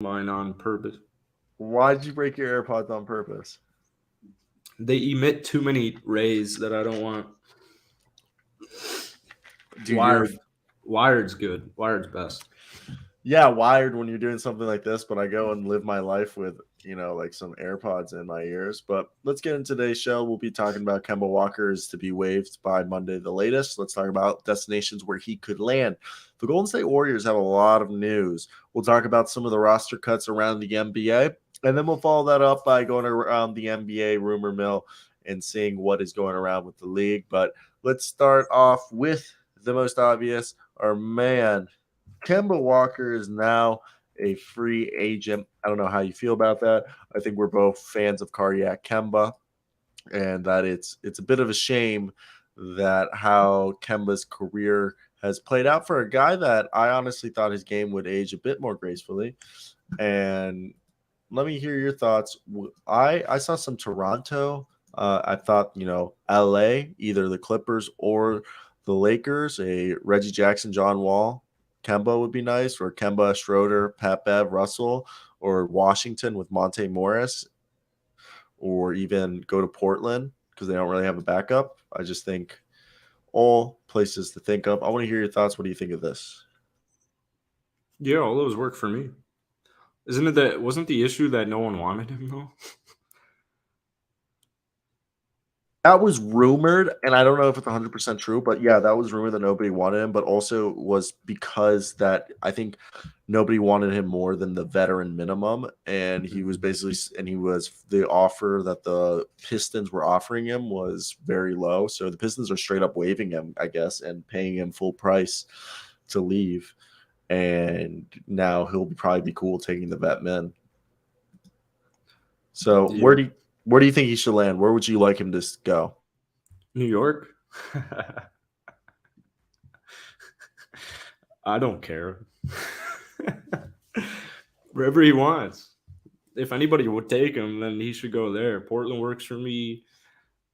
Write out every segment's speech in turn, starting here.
mine on purpose. Why did you break your AirPods on purpose? They emit too many rays that I don't want. Dude, Wired's good. Wired's best. yeah, wired when you're doing something like this, but I go and live my life with, like some AirPods in my ears. But let's get into today's show. We'll be talking about Kemba Walker is to be waived by Monday the latest. Let's talk about destinations where he could land. The Golden State Warriors have a lot of news. We'll talk about some of the roster cuts around the NBA, and then we'll follow that up by going around the NBA rumor mill and seeing what is going around with the league. But let's start off with the most obvious. Our man, Kemba Walker, is now a free agent. I don't know how you feel about that. I think we're both fans of Cardiac Kemba, and that it's a bit of a shame that how Kemba's career has played out for a guy that I honestly thought his game would age a bit more gracefully. And let me hear your thoughts. I saw some Toronto. I thought, LA, either the Clippers or the Lakers, a Reggie Jackson, John Wall, Kemba would be nice, or Kemba, Schroeder, Pat Bev, Russell, or Washington with Monte Morris, or even go to Portland because they don't really have a backup. I just think all places to think of. I want to hear your thoughts. What do you think of this? Yeah, all those work for me. Wasn't the issue that no one wanted him though? That was rumored, and I don't know if it's 100% true, but yeah, that was rumored that nobody wanted him, but also was because that I think nobody wanted him more than the veteran minimum, and he was the offer that the Pistons were offering him was very low, so the Pistons are straight up waiving him, I guess, and paying him full price to leave, and now he'll probably be cool taking the vet min. So Yeah. where do you think he should land? Where would you like him to go? New York? I don't care. Wherever he wants. If anybody would take him, then he should go there. Portland works for me.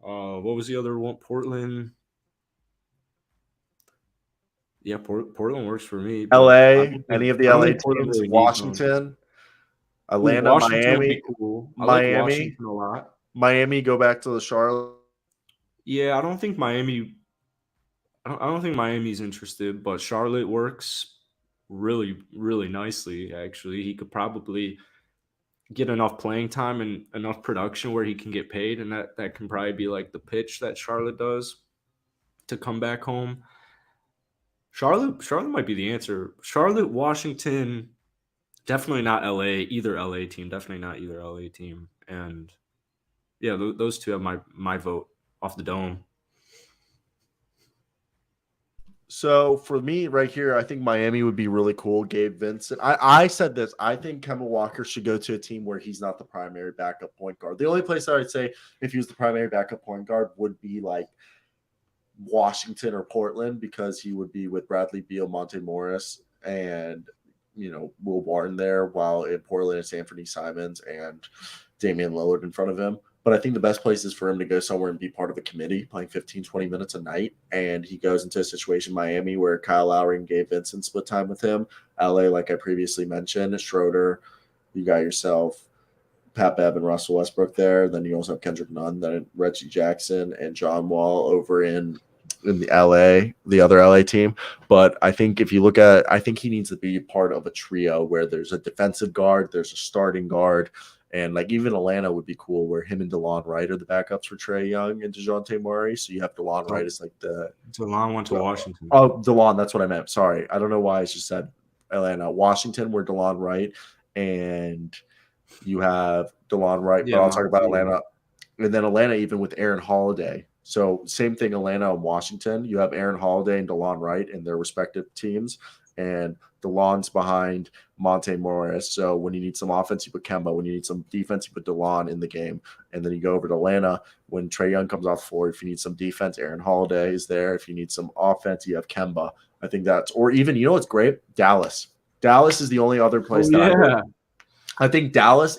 What was the other one? Portland. Yeah, Portland works for me. But LA, any of the I don't LA think Portland teams, really needs him. Washington, Ooh, Atlanta, Washington would be cool. I like Miami, Washington a lot. Miami, go back to the Charlotte. Yeah, I don't think Miami. I don't think Miami's interested, but Charlotte works really, really nicely. Actually, he could probably get enough playing time and enough production where he can get paid, and that can probably be like the pitch that Charlotte does to come back home. Charlotte might be the answer. Charlotte, Washington, definitely not LA. Either LA team, definitely not either LA team. And yeah, those two have my vote off the dome. So for me right here, I think Miami would be really cool. Gabe Vincent. I said this. I think Kemba Walker should go to a team where he's not the primary backup point guard. The only place I would say if he was the primary backup point guard would be like Washington or Portland, because he would be with Bradley Beal, Monte Morris, and Will Barton there, while in Portland it's Anthony Simons and Damian Lillard in front of him. But I think the best place is for him to go somewhere and be part of a committee playing 15, 20 minutes a night. And he goes into a situation in Miami where Kyle Lowry and Gabe Vincent split time with him. LA, like I previously mentioned, Schroeder, you got yourself Pat Bev and Russell Westbrook there. Then you also have Kendrick Nunn, then Reggie Jackson and John Wall over in the other LA team. But I think I think he needs to be part of a trio where there's a defensive guard, there's a starting guard, and like even Atlanta would be cool where him and DeLon Wright are the backups for Trae Young and DeJounte Murray. So you have DeLon Wright as like the DeLon went to Washington. Oh, DeLon, that's what I meant. Sorry. I don't know why I just said Atlanta. Washington, where DeLon Wright, and you have DeLon Wright, Yeah, but I'll talk about yeah. Atlanta. And then Atlanta even with Aaron Holiday. So same thing, Atlanta and Washington. You have Aaron Holiday and DeLon Wright in their respective teams. And DeLon's behind Monte Morris. So when you need some offense, you put Kemba. When you need some defense, you put DeLon in the game. And then you go over to Atlanta when Trae Young comes off the floor. If you need some defense, Aaron Holiday is there. If you need some offense, you have Kemba. I think that's – or even, what's great? Dallas. Dallas is the only other place I think Dallas,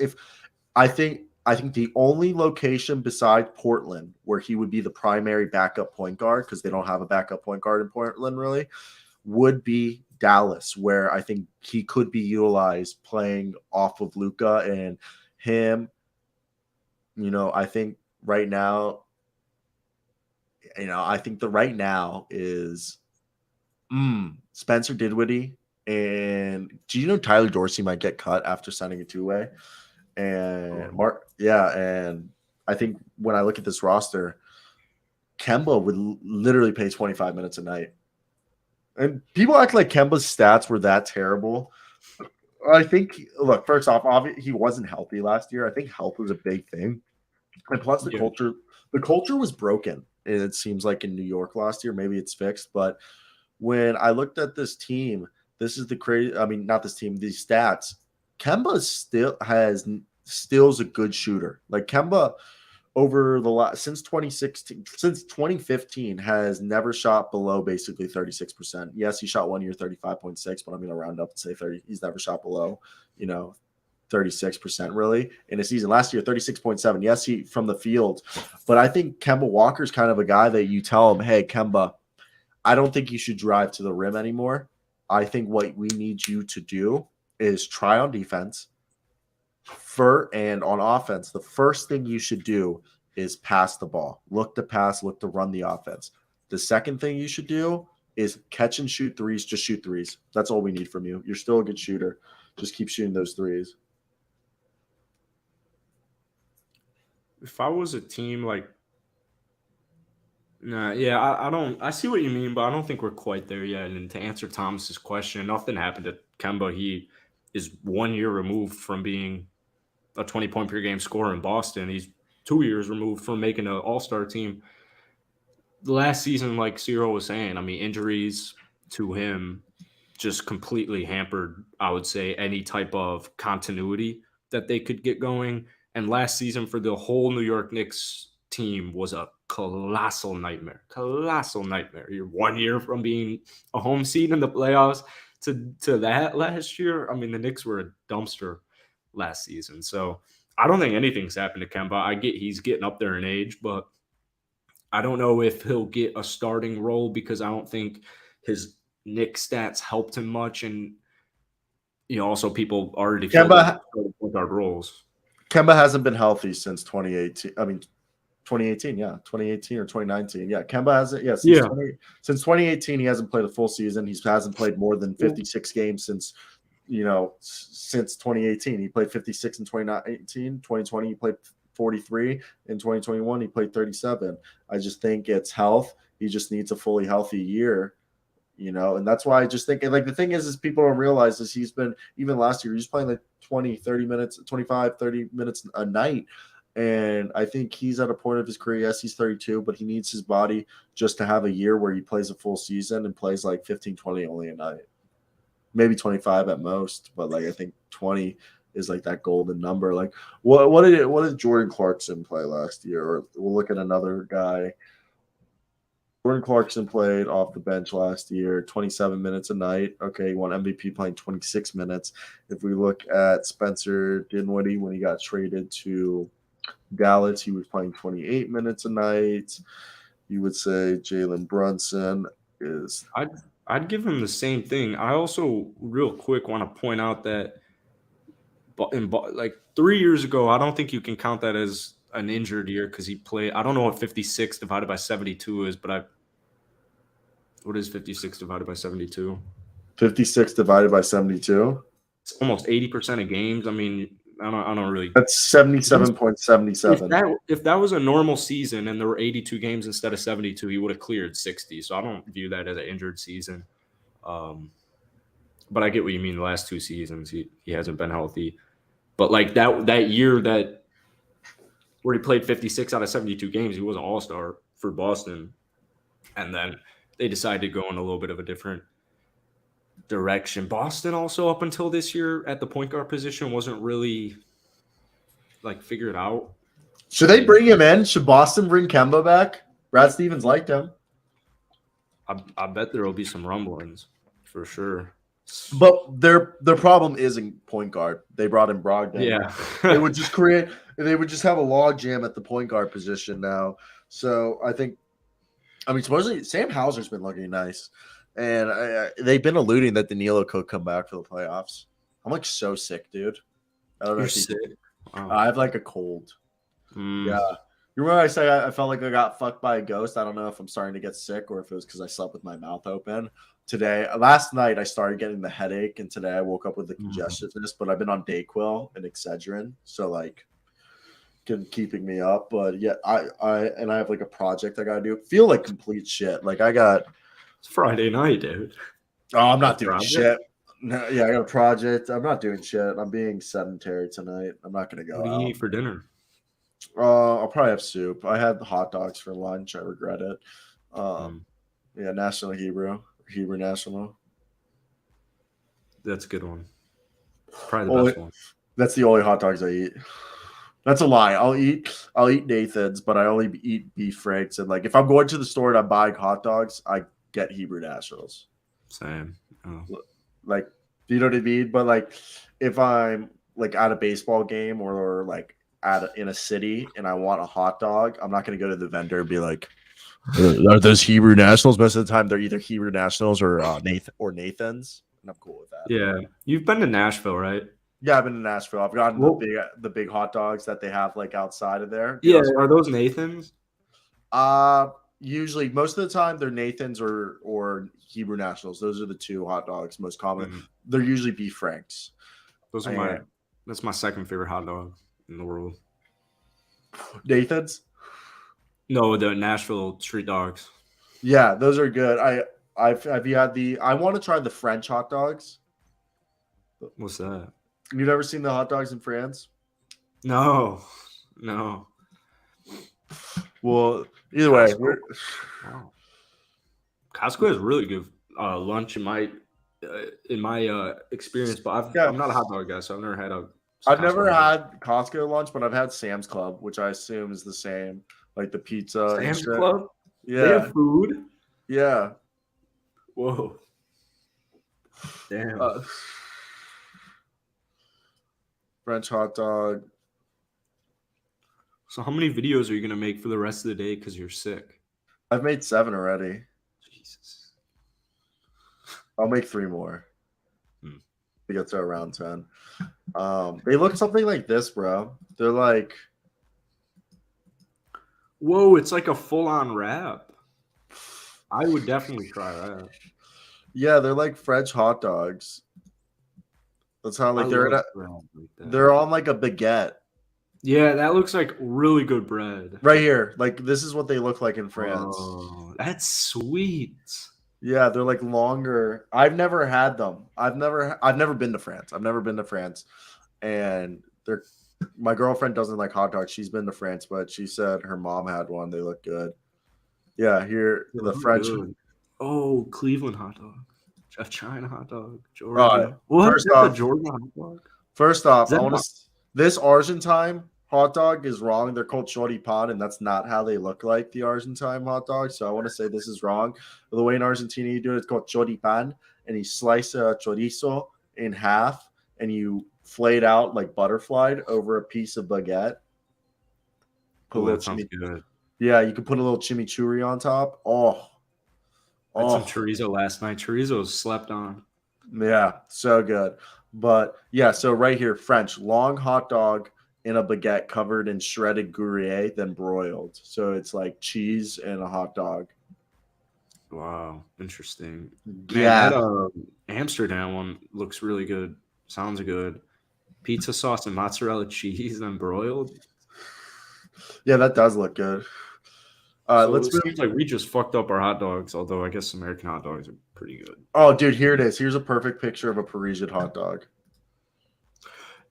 I think the only location besides Portland where he would be the primary backup point guard, because they don't have a backup point guard in Portland really, would be Dallas, where I think he could be utilized playing off of Luka and him. I think right now, I think the right now is Spencer Dinwiddie. And do you know Tyler Dorsey might get cut after signing a two-way? And and I think when I look at this roster, Kemba would literally play 25 minutes a night. And people act like Kemba's stats were that terrible. I think, look, first off, he wasn't healthy last year. I think health was a big thing. And plus the culture was broken. It seems like in New York last year. Maybe it's fixed. But when I looked at this team, this is the crazy. I mean, not this team, these stats. Kemba still is a good shooter. Like Kemba over the last since 2015 has never shot below basically 36%. Yes, he shot 1 year 35.6, but I'm going to round up and say 30. He's never shot below, 36% really in a season. Last year 36.7. Yes, he from the field, but I think Kemba Walker's kind of a guy that you tell him, "Hey, Kemba, I don't think you should drive to the rim anymore. I think what we need you to do is try on defense." And on offense, the first thing you should do is pass the ball. Look to pass, look to run the offense. The second thing you should do is catch and shoot threes. Just shoot threes. That's all we need from you. You're still a good shooter. Just keep shooting those threes. If I was a team I see what you mean, but I don't think we're quite there yet. And to answer Thomas's question, nothing happened to Kemba. He is 1 year removed from being a 20-point per game scorer in Boston. He's 2 years removed from making an all-star team. The last season, like Cyro was saying, I mean, injuries to him just completely hampered, I would say, any type of continuity that they could get going. And last season for the whole New York Knicks team was a colossal nightmare. You're 1 year from being a home seed in the playoffs to that last year. I mean, the Knicks were a dumpster last season. So I don't think anything's happened to Kemba. I get he's getting up there in age, but I don't know if he'll get a starting role because I don't think his Knicks stats helped him much. And, also people already filled guard roles. Kemba hasn't been healthy since 2018. I mean, 2018, yeah. 2018 or 2019. Yeah, Kemba hasn't. Yeah, since 2018, he hasn't played a full season. He hasn't played more than 56 games since 2018. He played 56 in 2019. 2020, he played 43. In 2021, he played 37. I just think it's health. He just needs a fully healthy year, and that's why I just think, the thing is people don't realize is he's been, even last year, he's playing 20, 30 minutes, 25, 30 minutes a night. And I think he's at a point of his career. Yes, he's 32, but he needs his body just to have a year where he plays a full season and plays 15, 20 only a night. Maybe 25 at most, but I think 20 is that golden number. What did Jordan Clarkson play last year? Or we'll look at another guy. Jordan Clarkson played off the bench last year, 27 minutes a night. Okay, he won MVP playing 26 minutes. If we look at Spencer Dinwiddie when he got traded to Dallas, he was playing 28 minutes a night. You would say Jalen Brunson is. I'd give him the same thing. I also, real quick, want to point out that 3 years ago, I don't think you can count that as an injured year because he played. I don't know what 56 divided by 72 is, but what is 56 divided by 72? 56 divided by 72? It's almost 80% of games. I mean, I don't really. That's 77.77. If that was a normal season and there were 82 games instead of 72, he would have cleared 60. So I don't view that as an injured season. But I get what you mean. The last two seasons, he hasn't been healthy. But that year where he played 56 out of 72 games, he was an all-star for Boston. And then they decided to go in a little bit of a different direction. Boston also, up until this year at the point guard position, wasn't really figured out. Should they bring him in? Should Boston bring Kemba back? Brad Stevens liked him. I bet there will be some rumblings for sure. But their problem isn't point guard. They brought in Brogdon. Yeah. They would just have a log jam at the point guard position now. So I think, supposedly Sam Hauser's been looking nice. And they've been alluding that Danilo could come back for the playoffs. I'm like so sick, dude. I don't know You're if you sick. Wow. I have like a cold. Mm. Yeah. You remember I said I felt like I got fucked by a ghost? I don't know if I'm starting to get sick or if it was because I slept with my mouth open. Last night, I started getting the headache, and today I woke up with the congestionness, but I've been on Dayquil and Excedrin, so like keeping me up. But yeah, I have like a project I gotta do. Feel like complete shit. Like It's Friday night, dude. I'm not A doing project? shit. No, yeah, I got a project. I'm not doing shit. I'm being sedentary tonight. I'm not gonna go What do you out. eat for dinner? I'll probably have soup. I had hot dogs for lunch. I regret it. Mm. Yeah, National Hebrew National. That's a good one. Probably the best one. That's the only hot dogs I eat. That's a lie. I'll eat Nathan's, but I only eat beef franks. And like if I'm going to the store and I'm buying hot dogs, I get Hebrew Nationals. Same. Oh. Like, do you know what I mean? But like if I'm like at a baseball game or like in a city and I want a hot dog, I'm not gonna go to the vendor and be like, are those Hebrew Nationals? Most of the time they're either Hebrew Nationals or Nathan's. And I'm cool with that. Yeah. You've been to Nashville, right? Yeah, I've been to Nashville. I've gotten the big hot dogs that they have like outside of there. Yeah, are those Nathan's? Usually most of the time they're Nathan's or Hebrew Nationals. Those are the two hot dogs most common. Mm-hmm. They're usually beef franks. Those are that's my second favorite hot dog in the world. Nathan's? No, the Nashville street dogs. Yeah, those are good. Have you had I want to try the French hot dogs. What's that? You've never seen the hot dogs in France? No. Well, either way, wow. Costco has really good lunch in my experience, but I'm not a hot dog guy, so I've never had I've never had Costco lunch, but I've had Sam's Club, which I assume is the same, like the pizza. Sam's Club? Yeah. They have food? Yeah. Whoa. Damn. French hot dog. So how many videos are you going to make for the rest of the day because you're sick? I've made 7 already. Jesus. I'll make 3 more. To get to around 10. They look something like this, bro. They're like... Whoa, it's like a full-on wrap. I would definitely try that. Yeah, they're like French hot dogs. That's how like they're on like a baguette. Yeah, that looks like really good bread. Right here. Like this is what they look like in France. Oh, that's sweet. Yeah, they're like longer. I've never had them. I've never been to France. And my girlfriend doesn't like hot dogs. She's been to France, but she said her mom had one. They look good. Yeah, here the French. Good. Oh, Cleveland hot dog. A China hot dog. Georgia. What? First off, Georgia hot dog? First off, this Argentine hot dog is wrong. They're called shorty pan, and that's not how they look like, the Argentine hot dog. So I want to say this is wrong. The way in Argentina you do it, it's called shorty pan, and you slice a chorizo in half, and you flay it out like butterflied over a piece of baguette. That sounds good. Yeah, you can put a little chimichurri on top. I had some chorizo last night. Chorizo slept on. Yeah, so good. But yeah, so right here, French long hot dog in a baguette covered in shredded Gruyere, then broiled. So it's like cheese and a hot dog. Wow, interesting. Yeah, that Amsterdam one looks really good. Sounds good. Pizza sauce and mozzarella cheese, then broiled. Yeah, that does look good. It seems like we just fucked up our hot dogs, although I guess American hot dogs are pretty good. Oh, dude, here it is. Here's a perfect picture of a Parisian hot dog.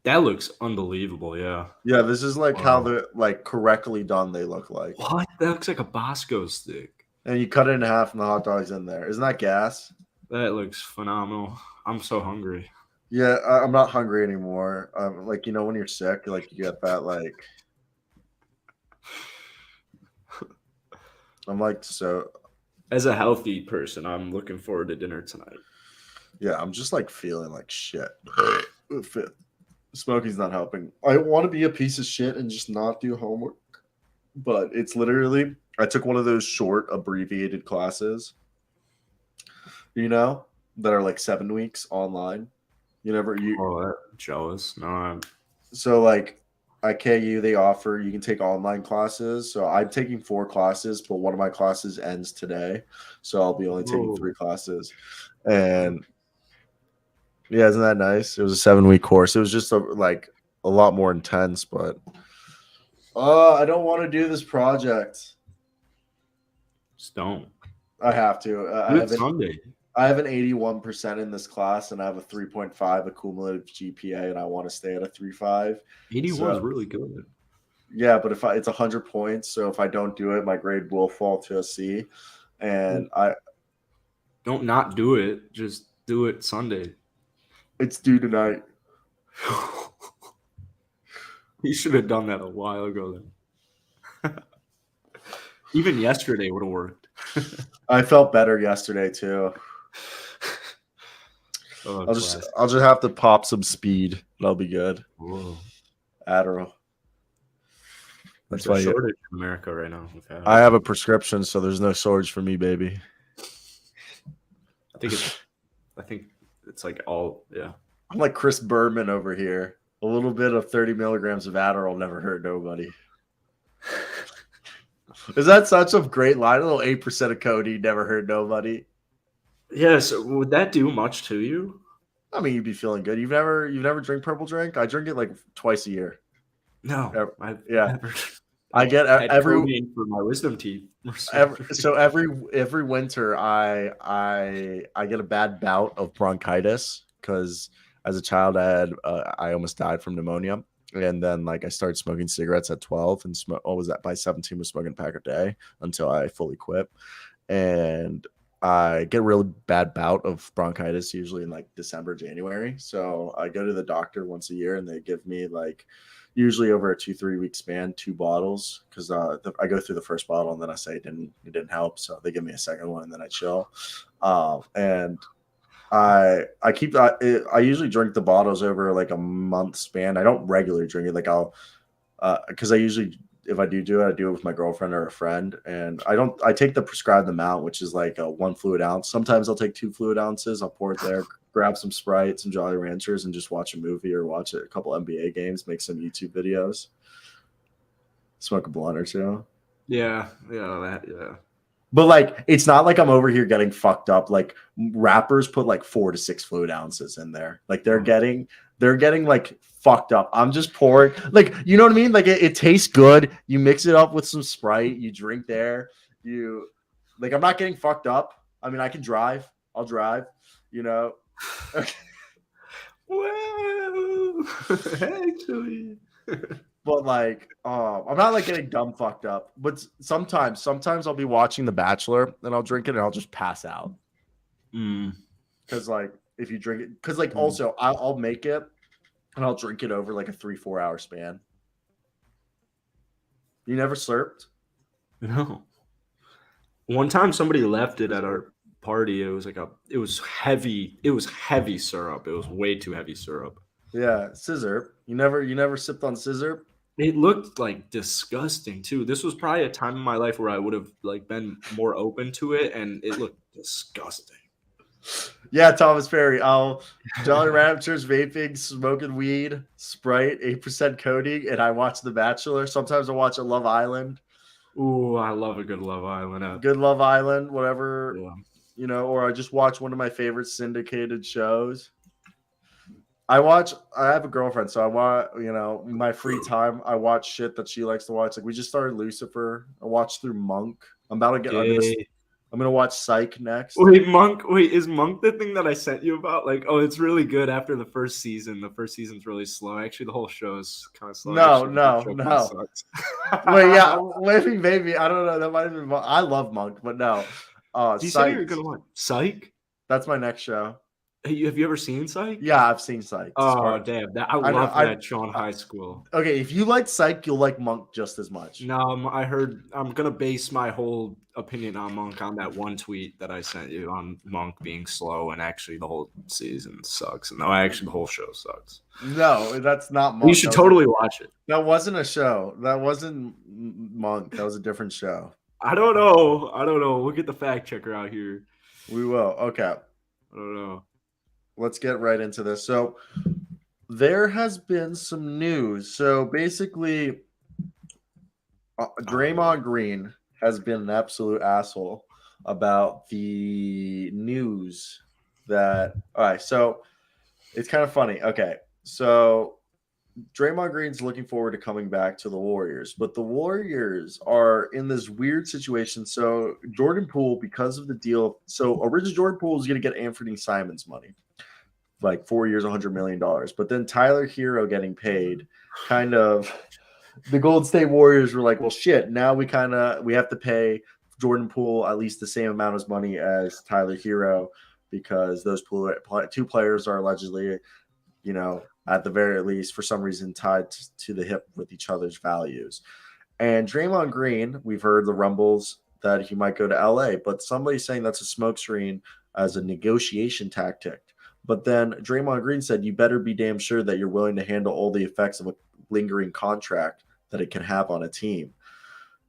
That looks unbelievable, yeah. Yeah, this is like how they're like correctly done they look like. What? That looks like a Bosco stick. And you cut it in half and the hot dog's in there. Isn't that gas? That looks phenomenal. I'm so hungry. Yeah, I'm not hungry anymore. Like, when you're sick, like you get that like... I'm like, so as a healthy person, I'm looking forward to dinner tonight. Yeah, I'm just like feeling like shit. Smoking's not helping. I want to be a piece of shit and just not do homework, but it's literally, I took one of those short abbreviated classes that are like 7 weeks online. Jealous. No, I'm So like at KU they offer you can take online classes. So I'm taking 4 classes, but one of my classes ends today, so I'll be only taking 3 classes. And yeah, isn't that nice? It was a 7-week course. It was just like a lot more intense, but I don't want to do this project. just don't. I have to. Do it Sunday. I have an 81% in this class, and I have a 3.5 accumulative GPA, and I want to stay at a 3.5. 81 is really good. Yeah, but it's 100 points, so if I don't do it, my grade will fall to a C. And I don't not do it. Just do it Sunday. It's due tonight. You should have done that a while ago then. Even yesterday would have worked. I felt better yesterday too. I'll just have to pop some speed. That'll be good. Whoa. Adderall. That's why shortage in America right now. I have a prescription, so there's no shortage for me, baby. I think it's like all I'm like Chris Berman over here. A little bit of 30 milligrams of Adderall never hurt nobody. Is that such a great line? A little 8% of codeine never hurt nobody. Yeah, so would that do much to you? I mean, you'd be feeling good. You've never drank purple drink? I drink it like twice a year. No, never. I get every for my wisdom teeth. Every winter, I get a bad bout of bronchitis because as a child I almost died from pneumonia, and then like I started smoking cigarettes at 12 and by 17 was smoking a pack a day until I fully quit, and I get a really bad bout of bronchitis usually in like December, January. So I go to the doctor once a year and they give me like usually over a 2-3 week span 2 bottles because I go through the first bottle and then I say it didn't help, so they give me a second one and then I chill. And I usually drink the bottles over like a month span. I don't regularly drink it. Like I'll because I usually, if I do it, I do it with my girlfriend or a friend, and I take the prescribed amount, which is like 1 fluid ounce. Sometimes I'll take 2 fluid ounces. I'll pour it there, grab some Sprite, some Jolly Ranchers, and just watch a movie or watch a couple NBA games, make some YouTube videos, smoke a blunt or two. Yeah. But like, it's not like I'm over here getting fucked up. Like rappers put like 4 to 6 fluid ounces in there. Like they're getting like fucked up. I'm just pouring, like, you know what I mean? Like it tastes good. You mix it up with some Sprite. You drink there. You like, I'm not getting fucked up. I mean, I can drive. I'll drive. You know. Well, actually. But like, I'm not like getting dumb fucked up. But sometimes I'll be watching The Bachelor and I'll drink it and I'll just pass out. Because like, if you drink it, because like also I'll make it and I'll drink it over like a 3-4 hour span. You never slurped? No. One time somebody left it at our party. It was heavy. It was heavy syrup. It was way too heavy syrup. Yeah, scissor. You never sipped on scissor? It looked like disgusting too. This was probably a time in my life where I would have like been more open to it, and it looked disgusting. Yeah, Thomas Perry. Jolly Ranchers, vaping, smoking weed, Sprite, 8% codeine, and I watch The Bachelor. Sometimes I watch a Love Island. Ooh, I love a good Love Island. Good Love Island, whatever. Yeah. Or I just watch one of my favorite syndicated shows. I have a girlfriend, so I want, my free time, I watch shit that she likes to watch. Like we just started Lucifer. I watched through Monk. I'm gonna watch Psych next. Wait, is Monk the thing that I sent you about? Like, oh, it's really good after the first season. The first season's really slow. Actually, the whole show is kind of slow. No. Wait, yeah, maybe. I don't know. That might have been Monk. I love Monk, but no. You said you were gonna watch Psych? That's my next show. Hey, have you ever seen Psych? Yeah, I've seen Psych. Oh, damn. I love that show in high school. Okay, if you like Psych, you'll like Monk just as much. No, I heard I'm going to base my whole opinion on Monk on that one tweet that I sent you on Monk being slow, and actually the whole season sucks. No, actually the whole show sucks. No, that's not Monk. You should totally watch it. That wasn't a show. That wasn't Monk. That was a different show. I don't know. We'll get the fact checker out here. We will. Okay. I don't know. Let's get right into this. So there has been some news. So basically, Oh yeah. Draymond Green has been an absolute asshole about the news that. All right, so it's kind of funny. Okay, so Draymond Green's looking forward to coming back to the Warriors, but the Warriors are in this weird situation. So Jordan Poole, because of the deal, so originally Jordan Poole was going to get Anthony Simons money, like 4 years, $100 million, but then Tyler Hero getting paid, kind of the Golden State Warriors were like, well, shit. Now we have to pay Jordan Poole at least the same amount of money as Tyler Hero because those two players are allegedly, at the very least, for some reason, tied to the hip with each other's values. And Draymond Green, we've heard the rumbles that he might go to LA, but somebody's saying that's a smokescreen as a negotiation tactic. But then Draymond Green said, you better be damn sure that you're willing to handle all the effects of a lingering contract that it can have on a team.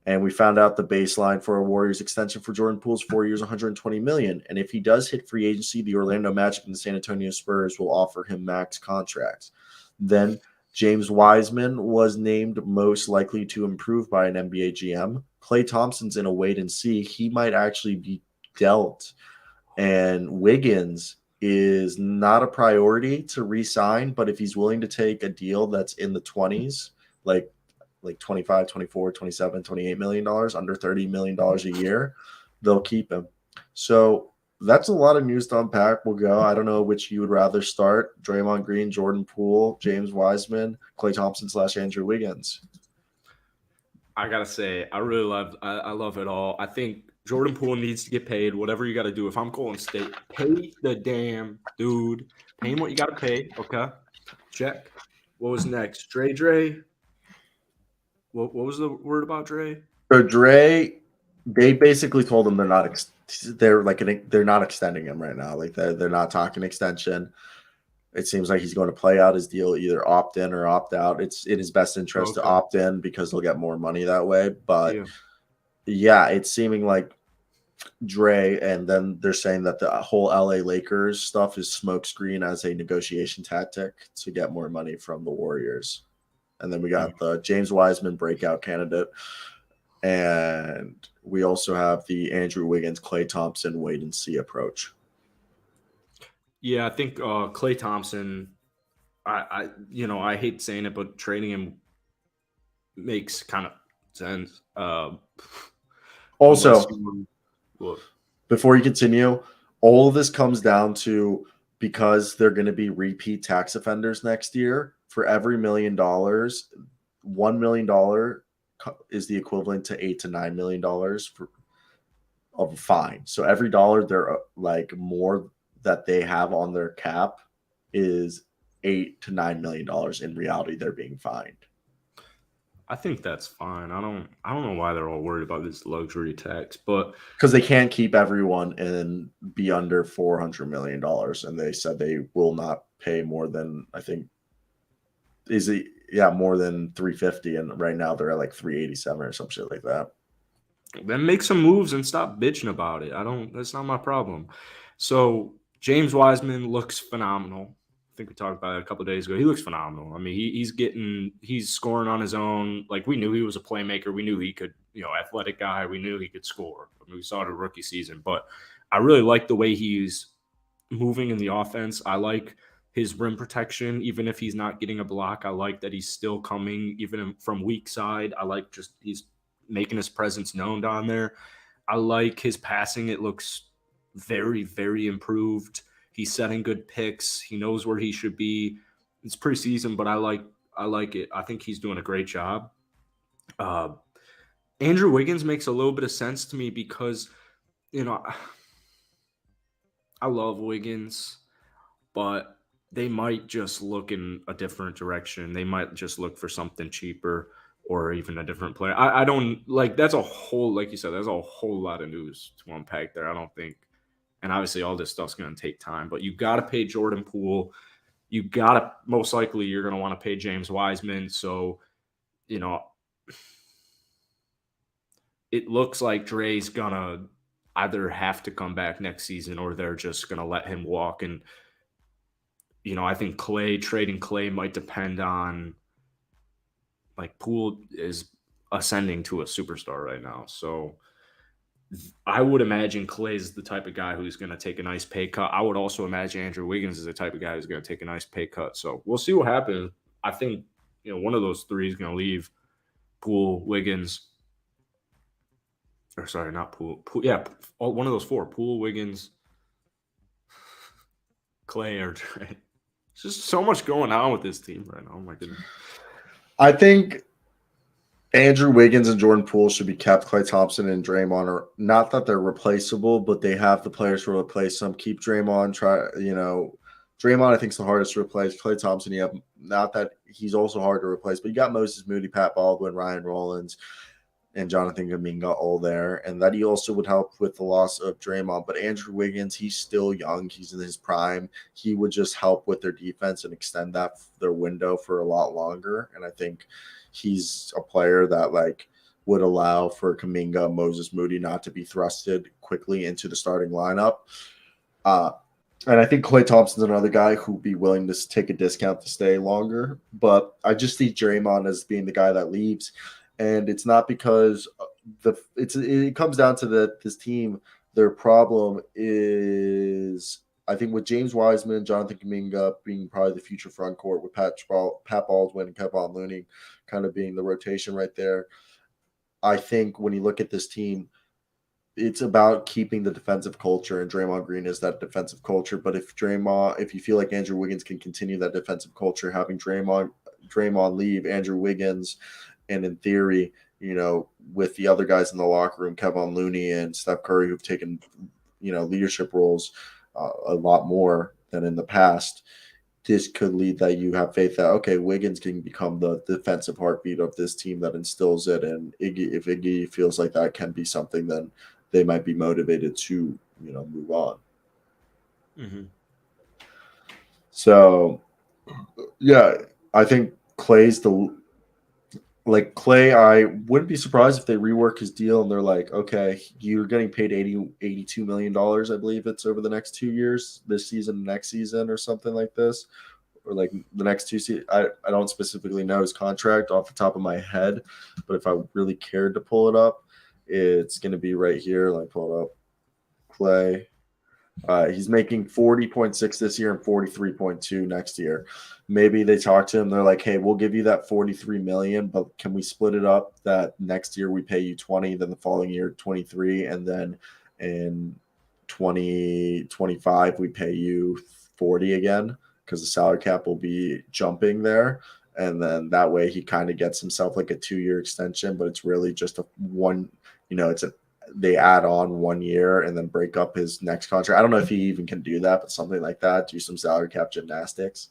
And we found out the baseline for a Warriors extension for Jordan Poole's 4 years, $120 million. And if he does hit free agency, the Orlando Magic and the San Antonio Spurs will offer him max contracts. Then James Wiseman was named most likely to improve by an NBA GM. Klay Thompson's in a wait and see. He might actually be dealt. And Wiggins is not a priority to re-sign, but if he's willing to take a deal that's in the 20s, like 25, 24, 27, $28 million, under $30 million a year, they'll keep him. So that's a lot of news to unpack. We'll go. I don't know which you would rather start: Draymond Green, Jordan Poole, James Wiseman, Klay Thompson / Andrew Wiggins. I gotta say, I love it all. I think Jordan Poole needs to get paid. Whatever you got to do. If I'm Golden State, pay the damn dude. Pay him what you got to pay. Okay, check. What was next? Dre. What was the word about Dre? So Dre, they basically told him they're not extending him right now. Like they're not talking extension. It seems like he's going to play out his deal, either opt in or opt out. It's in his best interest to Okay. opt in because he'll get more money that way. But Yeah. yeah, it's seeming like Dre, and then they're saying that the whole LA Lakers stuff is smokescreen as a negotiation tactic to get more money from the Warriors. And then we got the James Wiseman breakout candidate. And we also have the Andrew Wiggins, Klay Thompson, wait and see approach. Yeah, I think Klay Thompson. I hate saying it, but trading him makes kind of sense. Unless Also, you look. before you continue, all of this comes down to because they're going to be repeat tax offenders next year. For every $1 million, $1 million is the equivalent to $8 to $9 million of a fine. So every dollar they're like more that they have on their cap is $8 to $9 million. In reality, they're being fined. I think that's fine. I don't know why they're all worried about this luxury tax, but Because they can't keep everyone and be under $400 million, and they said they will not pay more than, I think, is it, yeah, more than 350, and right now they're at like 387 or some shit like that. then make some moves and stop bitching about it. I don't. That's not my problem. So James Wiseman looks phenomenal. I think we talked about it a couple of days ago. He looks phenomenal. I mean, he's scoring on his own. Like we knew he was a playmaker. We knew he could, athletic guy. We knew he could score. I mean, we saw it in rookie season. But I really like the way he's moving in the offense. I like his rim protection, even if he's not getting a block. I like that he's still coming, even from weak side. I like just he's making his presence known down there. I like his passing. It looks very, very improved. He's setting good picks. He knows where he should be. It's preseason, but I like it. I think he's doing a great job. Uh, Andrew Wiggins makes a little bit of sense to me because you know I love Wiggins, but they might just look in a different direction. They might just look for something cheaper or even a different player. I don't like that's a whole like you said, there's a whole lot of news to unpack there. I don't think and obviously all this stuff's gonna take time, but you gotta pay Jordan Poole. You gotta most likely you're gonna want to pay James Wiseman. So, you know, it looks like Dre's gonna either have to come back next season or they're just going to let him walk. And, I think trading Clay might depend on, like, Poole is ascending to a superstar right now. So I would imagine Clay's the type of guy who's going to take a nice pay cut. I would also imagine Andrew Wiggins is the type of guy who's going to take a nice pay cut. So we'll see what happens. I think, one of those three is going to leave. Poole, Wiggins, or sorry, not Poole. Yeah, one of those four: Poole, Wiggins, Clay, or Trey. There's just so much going on with this team right now. Oh my goodness. I think Andrew Wiggins and Jordan Poole should be kept. Klay Thompson and Draymond are not that they're replaceable, but they have the players to replace them. Keep Draymond. Draymond I think is the hardest to replace. Klay Thompson, not that he's also hard to replace, but you got Moses Moody, Pat Baldwin, Ryan Rollins, and Jonathan Kuminga all there. And that he also would help with the loss of Draymond. But Andrew Wiggins, he's still young. He's in his prime. He would just help with their defense and extend their window for a lot longer. And I think he's a player that would allow for Kuminga, Moses Moody not to be thrusted quickly into the starting lineup. And I think Klay Thompson's another guy who'd be willing to take a discount to stay longer. But I just see Draymond as being the guy that leaves. And it's not because it comes down to this team. Their problem is, I think, with James Wiseman, Jonathan Kuminga being probably the future front court, with Pat Baldwin and Kevon Looney kind of being the rotation right there. I think when you look at this team, it's about keeping the defensive culture, and Draymond Green is that defensive culture. But if you feel like Andrew Wiggins can continue that defensive culture, having Draymond leave, Andrew Wiggins, and in theory, with the other guys in the locker room, Kevon Looney and Steph Curry, who've taken, leadership roles a lot more than in the past, this could lead that you have faith that, okay, Wiggins can become the defensive heartbeat of this team that instills it. And if Iggy feels like that can be something, then they might be motivated to, move on. Mm-hmm. So, yeah, I think Klay, I wouldn't be surprised if they rework his deal and they're like, okay, you're getting paid $82 million, I believe it's over the next 2 years, this season, next season, or something like this, or like the next 2 seasons. I don't specifically know his contract off the top of my head, but if I really cared to pull it up, it's going to be right here. Like, pull it up. Klay. He's making 40.6 this year and 43.2 next year. Maybe they talk to him. They're like, hey, we'll give you that 43 million, but can we split it up that next year we pay you 20, then the following year 23, and then in 2025 we pay you 40 again, because the salary cap will be jumping there. And then that way he kind of gets himself like a 2-year extension, but it's really just they add on 1 year and then break up his next contract. I don't know if he even can do that, but something like that, do some salary cap gymnastics.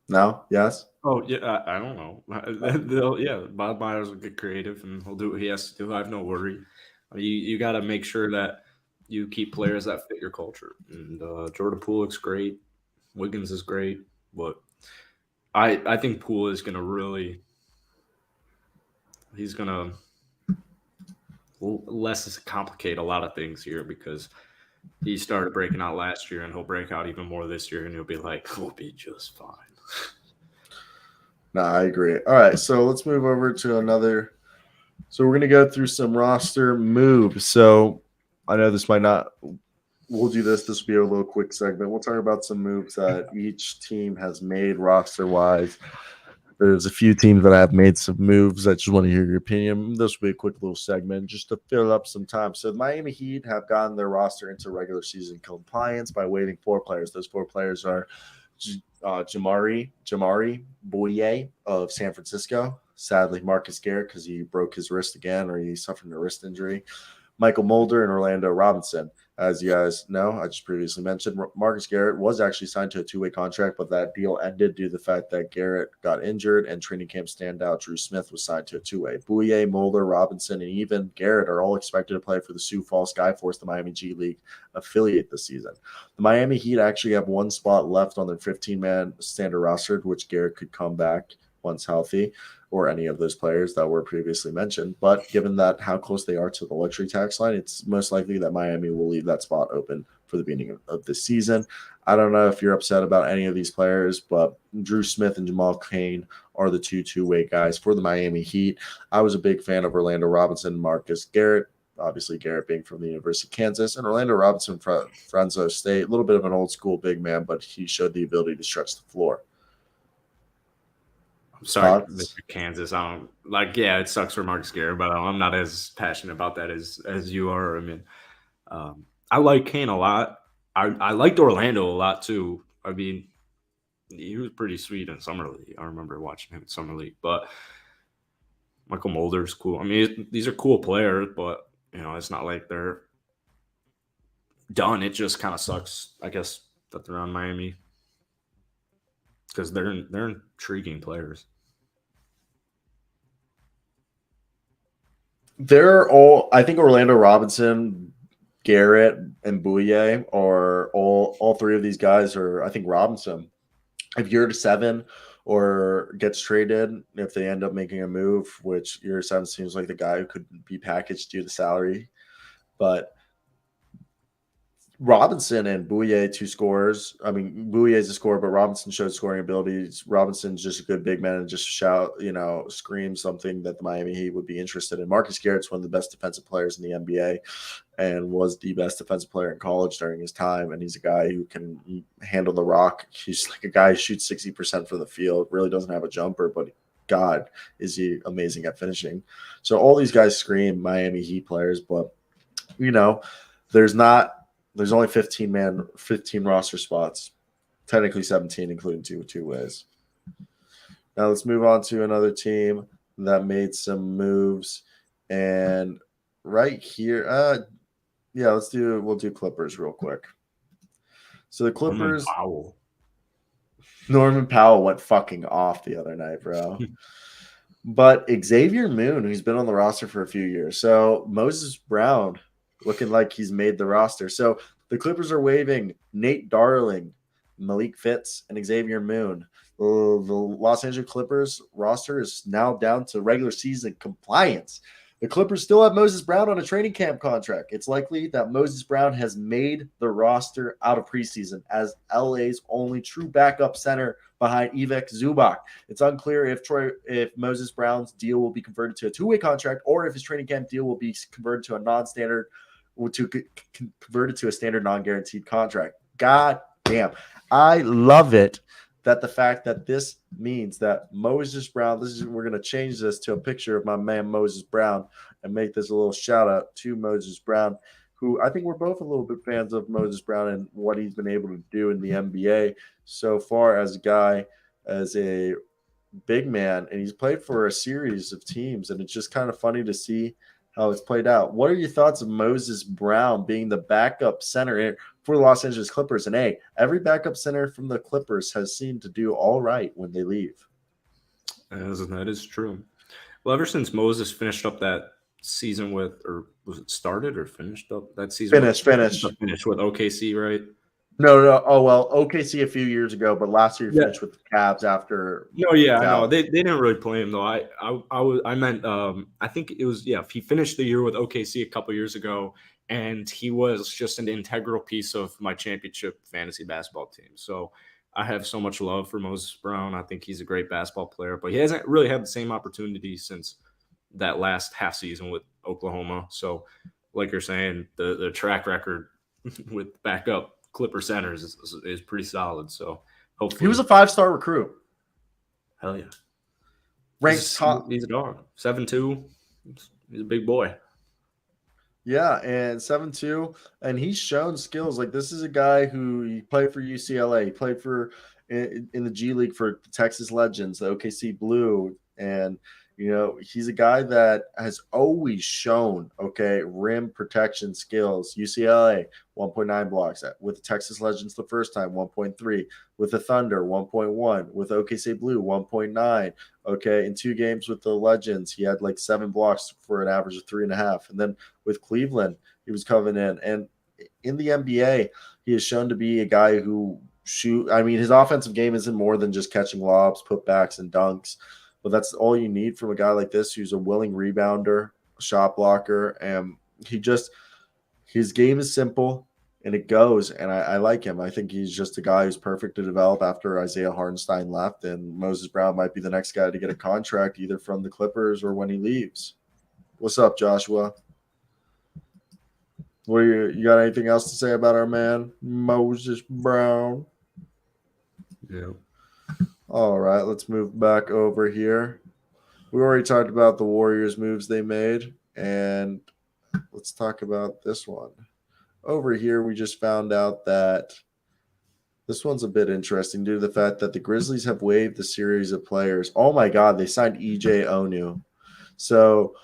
No? Yes? Oh, yeah, I don't know. Bob Myers will get creative and he'll do what he has to do. I have no worry. You got to make sure that you keep players that fit your culture. And Jordan Poole looks great. Wiggins is great. But I think Poole is going to he's going to less complicate a lot of things here, because he started breaking out last year and he'll break out even more this year, and he'll be like, we'll be just fine. No, I agree. All right, so let's move over to another. So we're going to go through some roster moves. So I know this might not – we'll do this. This will be a little quick segment. We'll talk about some moves that each team has made roster-wise. There's a few teams that have made some moves. I just want to hear your opinion. This will be a quick little segment just to fill up some time. So the Miami Heat have gotten their roster into regular season compliance by waiving 4 players. Those 4 players are Jamari Boyer of San Francisco. Sadly, Marcus Garrett, because he broke his wrist again, or he suffered a wrist injury. Michael Mulder and Orlando Robinson. As you guys know, I just previously mentioned, Marcus Garrett was actually signed to a 2-way contract, but that deal ended due to the fact that Garrett got injured, and training camp standout Drew Smith was signed to a 2-way. Boyer, Mulder, Robinson, and even Garrett are all expected to play for the Sioux Falls Skyforce, the Miami G League affiliate this season. The Miami Heat actually have 1 spot left on their 15-man standard roster, which Garrett could come back once healthy. or any of those players that were previously mentioned. But given that how close they are to the luxury tax line, it's most likely that Miami will leave that spot open for the beginning of this season. I don't know if you're upset about any of these players, but Drew Smith and Jamal Cain are the two-way guys for the Miami Heat. I was a big fan of Orlando Robinson, Marcus Garrett, obviously Garrett being from the University of Kansas, and Orlando Robinson from Fresno State, a little bit of an old school big man, but he showed the ability to stretch the floor. I'm sorry, Thoughts? Mr. Kansas. I don't like. Yeah, it sucks for Marcus Garrett, but I'm not as passionate about that as you are. I mean, I like Kane a lot. I liked Orlando a lot too. I mean, he was pretty sweet in summer league. I remember watching him in summer league. But Michael Mulder's cool. I mean, these are cool players, but it's not like they're done. It just kind of sucks, I guess, that they're on Miami because they're intriguing players. They're all. I think Orlando Robinson, Garrett, and Bouye are all three of these guys are. I think Robinson, if you're to 7 or gets traded, if they end up making a move, which year 7 seems like the guy who could be packaged due to salary, but Robinson and Bouye, 2 scorers. I mean, Bouye is a scorer, but Robinson showed scoring abilities. Robinson's just a good big man and just scream something that the Miami Heat would be interested in. Marcus Garrett's one of the best defensive players in the NBA and was the best defensive player in college during his time. And he's a guy who can handle the rock. He's like a guy who shoots 60% from the field, really doesn't have a jumper, but God, is he amazing at finishing. So all these guys scream Miami Heat players, but there's only 15 roster spots, technically 17, including two ways. Now let's move on to another team that made some moves. And right here, we'll do Clippers real quick. So the Clippers, Norman Powell went fucking off the other night, bro. But Xavier Moon, who's been on the roster for a few years. So Moses Brown looking like he's made the roster. So the Clippers are waiving Nate Darling, Malik Fitz, and Xavier Moon. The Los Angeles Clippers roster is now down to regular season compliance. The Clippers still have Moses Brown on a training camp contract. It's likely that Moses Brown has made the roster out of preseason as LA's only true backup center behind Ivek Zubac. It's unclear if Moses Brown's deal will be converted to a 2-way contract or if his training camp deal will be converted to converted to a standard non-guaranteed contract. God damn. I love it that the fact that this means that Moses Brown, we're going to change this to a picture of my man Moses Brown and make this a little shout out to Moses Brown, who I think we're both a little bit fans of Moses Brown and what he's been able to do in the NBA so far as a big man, and he's played for a series of teams, and it's just kind of funny to see how it's played out. What are your thoughts of Moses Brown being the backup center for the Los Angeles Clippers? And every backup center from the Clippers has seemed to do all right when they leave. That is true. Well, ever since Moses finished up that season or was it started or finished up that season? Finished with OKC, right? No. Oh, well, OKC a few years ago, but last year he finished with the Cavs after. No, yeah, I know. They didn't really play him though. I meant I think it was he finished the year with OKC a couple years ago, and he was just an integral piece of my championship fantasy basketball team. So I have so much love for Moses Brown. I think he's a great basketball player, but he hasn't really had the same opportunity since that last half season with Oklahoma. So, like you're saying, the track record with backup Clipper centers is pretty solid. So hopefully he was a 5-star recruit. Hell yeah. Ranked top. He's a dog. 7'2". He's a big boy. Yeah, and 7'2", and he's shown skills. Like, this is a guy who he played for UCLA. He played in the G League for the Texas Legends, the OKC Blue, and he's a guy that has always shown rim protection skills. UCLA 1.9 blocks with the Texas Legends the first time 1.3, with the Thunder 1.1, with OKC Blue 1.9. In 2 games with the Legends, he had like 7 blocks for an average of 3.5. And then with Cleveland, he was coming in. And in the NBA, he has shown to be a guy who his offensive game isn't more than just catching lobs, putbacks, and dunks. but that's all you need from a guy like this who's a willing rebounder, shot blocker, and his game is simple and it goes. And I like him. I think he's just a guy who's perfect to develop after Isaiah Hartenstein left, and Moses Brown might be the next guy to get a contract either from the Clippers or when he leaves. What's up, Joshua? You got anything else to say about our man Moses Brown? Yeah. All right, let's move back over here. We already talked about the Warriors moves they made, and let's talk about this one. Over here, we just found out that this one's a bit interesting due to the fact that the Grizzlies have waived the series of players. Oh my God, they signed EJ Onu. So,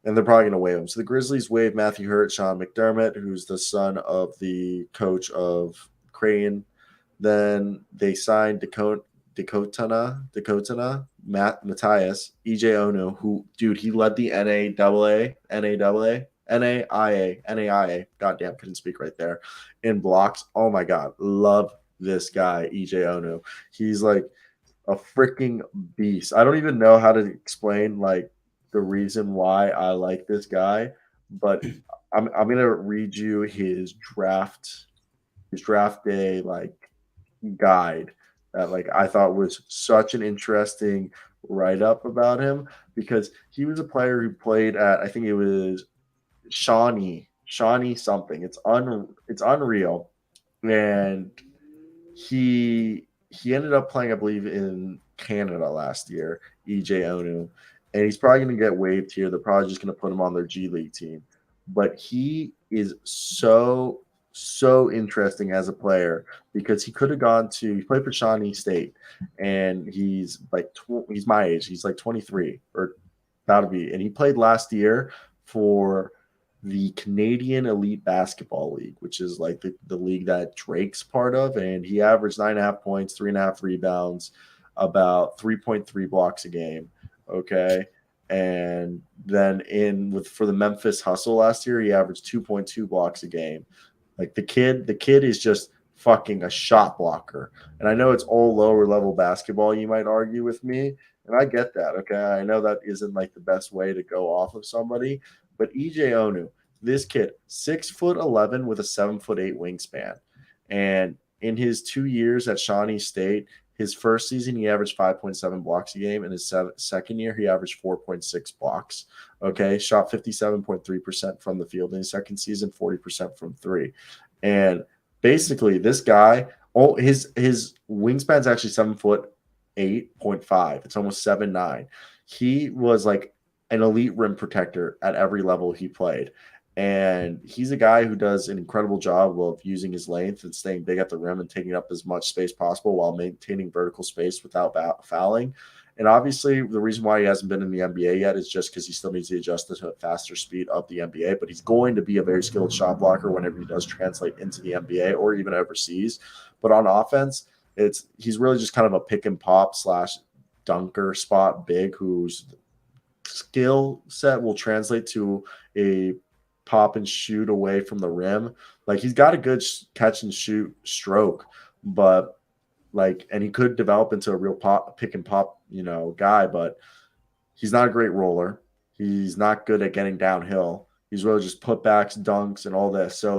and they're probably going to waive him. So the Grizzlies waived Matthew Hurt, Sean McDermott, who's the son of the coach of Creighton. Then they signed Dakota Matthias, EJ Onu, who, dude, he led the NAIA. Goddamn, couldn't speak right there. In blocks. Oh my God, love this guy, EJ Onu. He's like a freaking beast. I don't even know how to explain like the reason why I like this guy, but I'm gonna read you his draft day like guide that like I thought was such an interesting write up about him, because he was a player who played at, I think it was Shawnee something. It's unreal, and he ended up playing, I believe, in Canada last year, EJ Onu, and he's probably going to get waived here. They're probably just going to put him on their G League team, but he is so interesting as a player, because he could have he played for Shawnee State, and he's like he's my age. He's like 23 or about to be, and he played last year for the Canadian Elite Basketball League, which is like the league that Drake's part of, and he averaged 9.5 points, 3.5 rebounds, about 3.3 blocks a game. Okay. And then for the Memphis Hustle last year, he averaged 2.2 blocks a game. Like the kid is just fucking a shot blocker. And I know it's all lower level basketball, you might argue with me, and I get that. Okay. I know that isn't like the best way to go off of somebody, but EJ Onu, this kid, 6'11" with a 7'8" wingspan. And in his 2 years at Shawnee State, his first season, he averaged 5.7 blocks a game. In his second year, he averaged 4.6 blocks. Okay. Shot 57.3% from the field. In his second season, 40% from three. And basically, this guy, his wingspan's actually 7'8.5". It's almost 7'9". He was like an elite rim protector at every level he played. And he's a guy who does an incredible job of using his length and staying big at the rim and taking up as much space possible while maintaining vertical space without fouling. And obviously, the reason why he hasn't been in the NBA yet is just because he still needs to adjust to the faster speed of the NBA. But he's going to be a very skilled shot blocker whenever he does translate into the NBA or even overseas. But on offense, he's really just kind of a pick and pop / dunker spot big whose skill set will translate to a pop and shoot away from the rim. Like he's got a good catch and shoot stroke, but and he could develop into a real pick and pop, guy, but he's not a great roller. He's not good at getting downhill. He's really just putbacks, dunks, and all this. So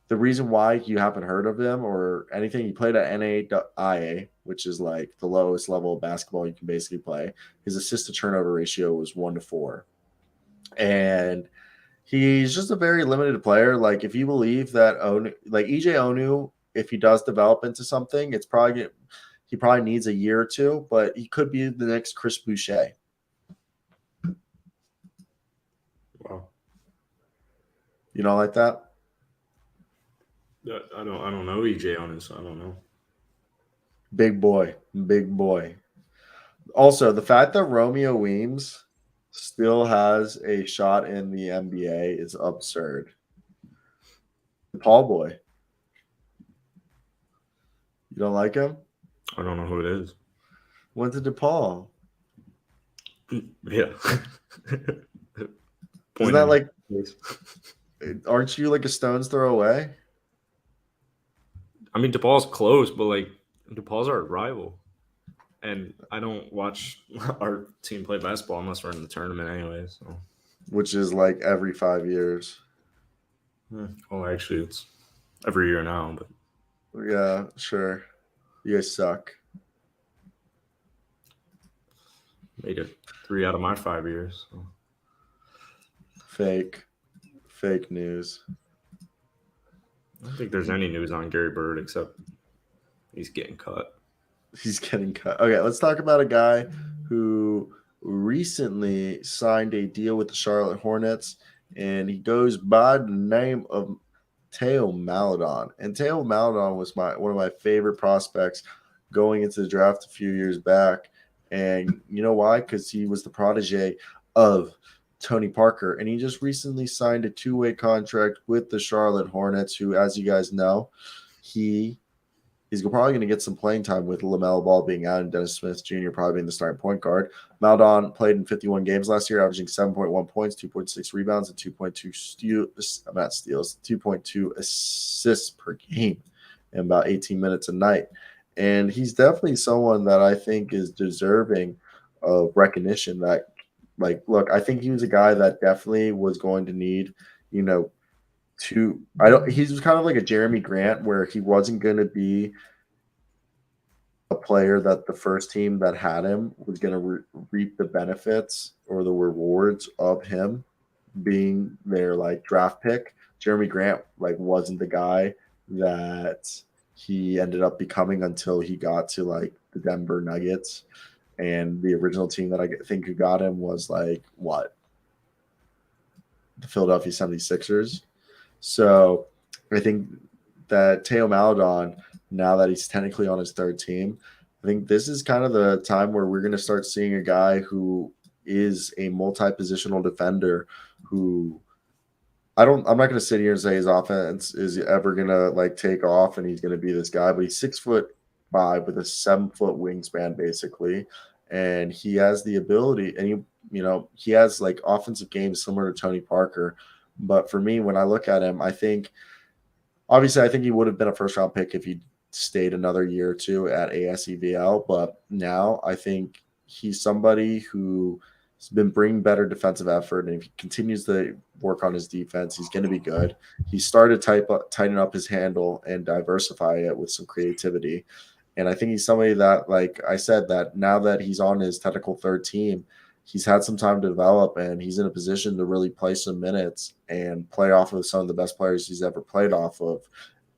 the reason why you haven't heard of him or anything, he played at NAIA, which is like the lowest level of basketball you can basically play. His assist to turnover ratio was 1-4. And he's just a very limited player. Like if you believe that EJ Onu, if he does develop into something, he probably needs a year or two, but he could be the next Chris Boucher. Wow. You don't like that? I don't know EJ on it, so I don't know. Big boy. Also, the fact that Romeo Weems still has a shot in the NBA is absurd. Paul boy. You don't like him? I don't know who it is. Went to DePaul. Yeah. Isn't that like, aren't you like a stone's throw away? I mean, DePaul's close, but like DePaul's our rival. And I don't watch our team play basketball unless we're in the tournament anyway. So, which is like every 5 years. well, actually, it's every year now, but Yeah, sure. You guys suck. made it 3 out of my 5 years. So. Fake news. I don't think there's any news on Gary Bird except he's getting cut. He's getting cut. Okay, let's talk about a guy who recently signed a deal with the Charlotte Hornets, and he goes by the name of Theo Maledon. And Theo Maledon was one of my favorite prospects going into the draft a few years back. And you know why? Because he was the protege of Tony Parker. And he just recently signed a 2-way contract with the Charlotte Hornets, who, as you guys know, he's probably going to get some playing time with LaMelo Ball being out and Dennis Smith Jr. probably being the starting point guard. Maledon played in 51 games last year, averaging 7.1 points, 2.6 rebounds, and 2.2 assists per game in about 18 minutes a night. And he's definitely someone that I think is deserving of recognition. That, look, I think he was a guy that definitely was going to need, he was kind of like a Jeremy Grant, where he wasn't going to be a player that the first team that had him was going to reap the benefits or the rewards of him being their draft pick. Jeremy Grant wasn't the guy that he ended up becoming until he got to the Denver Nuggets, and the original team that I think who got him was the Philadelphia 76ers. So I think that Theo Maledon, now that he's technically on his third team, I think this is kind of the time where we're going to start seeing a guy who is a multi-positional defender who I'm not going to sit here and say his offense is ever going to take off and he's going to be this guy, but he's 6'5" with a 7-foot wingspan basically. And he has the ability, and he has offensive games similar to Tony Parker. But for me, when I look at him, I think he would have been a first-round pick if he stayed another year or two at ASEVL. But now I think he's somebody who has been bringing better defensive effort, and if he continues to work on his defense, he's going to be good. He started tightening up his handle and diversify it with some creativity. And I think he's somebody that, like I said, that now that he's on his technical third team, he's had some time to develop, and he's in a position to really play some minutes and play off of some of the best players he's ever played off of.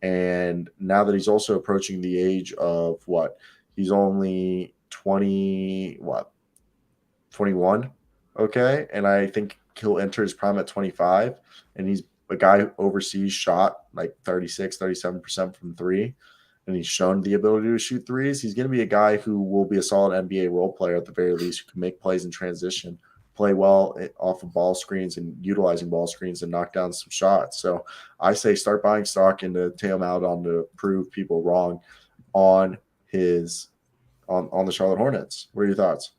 And now that he's also approaching the age of he's only 21. Okay. And I think he'll enter his prime at 25. And he's a guy who overseas shot 36, 37% from three. And he's shown the ability to shoot threes. He's going to be a guy who will be a solid NBA role player at the very least, who can make plays in transition, play well off of ball screens and utilizing ball screens and knock down some shots. So I say start buying stock into Theo Maledon to prove people wrong on the Charlotte Hornets. What are your thoughts?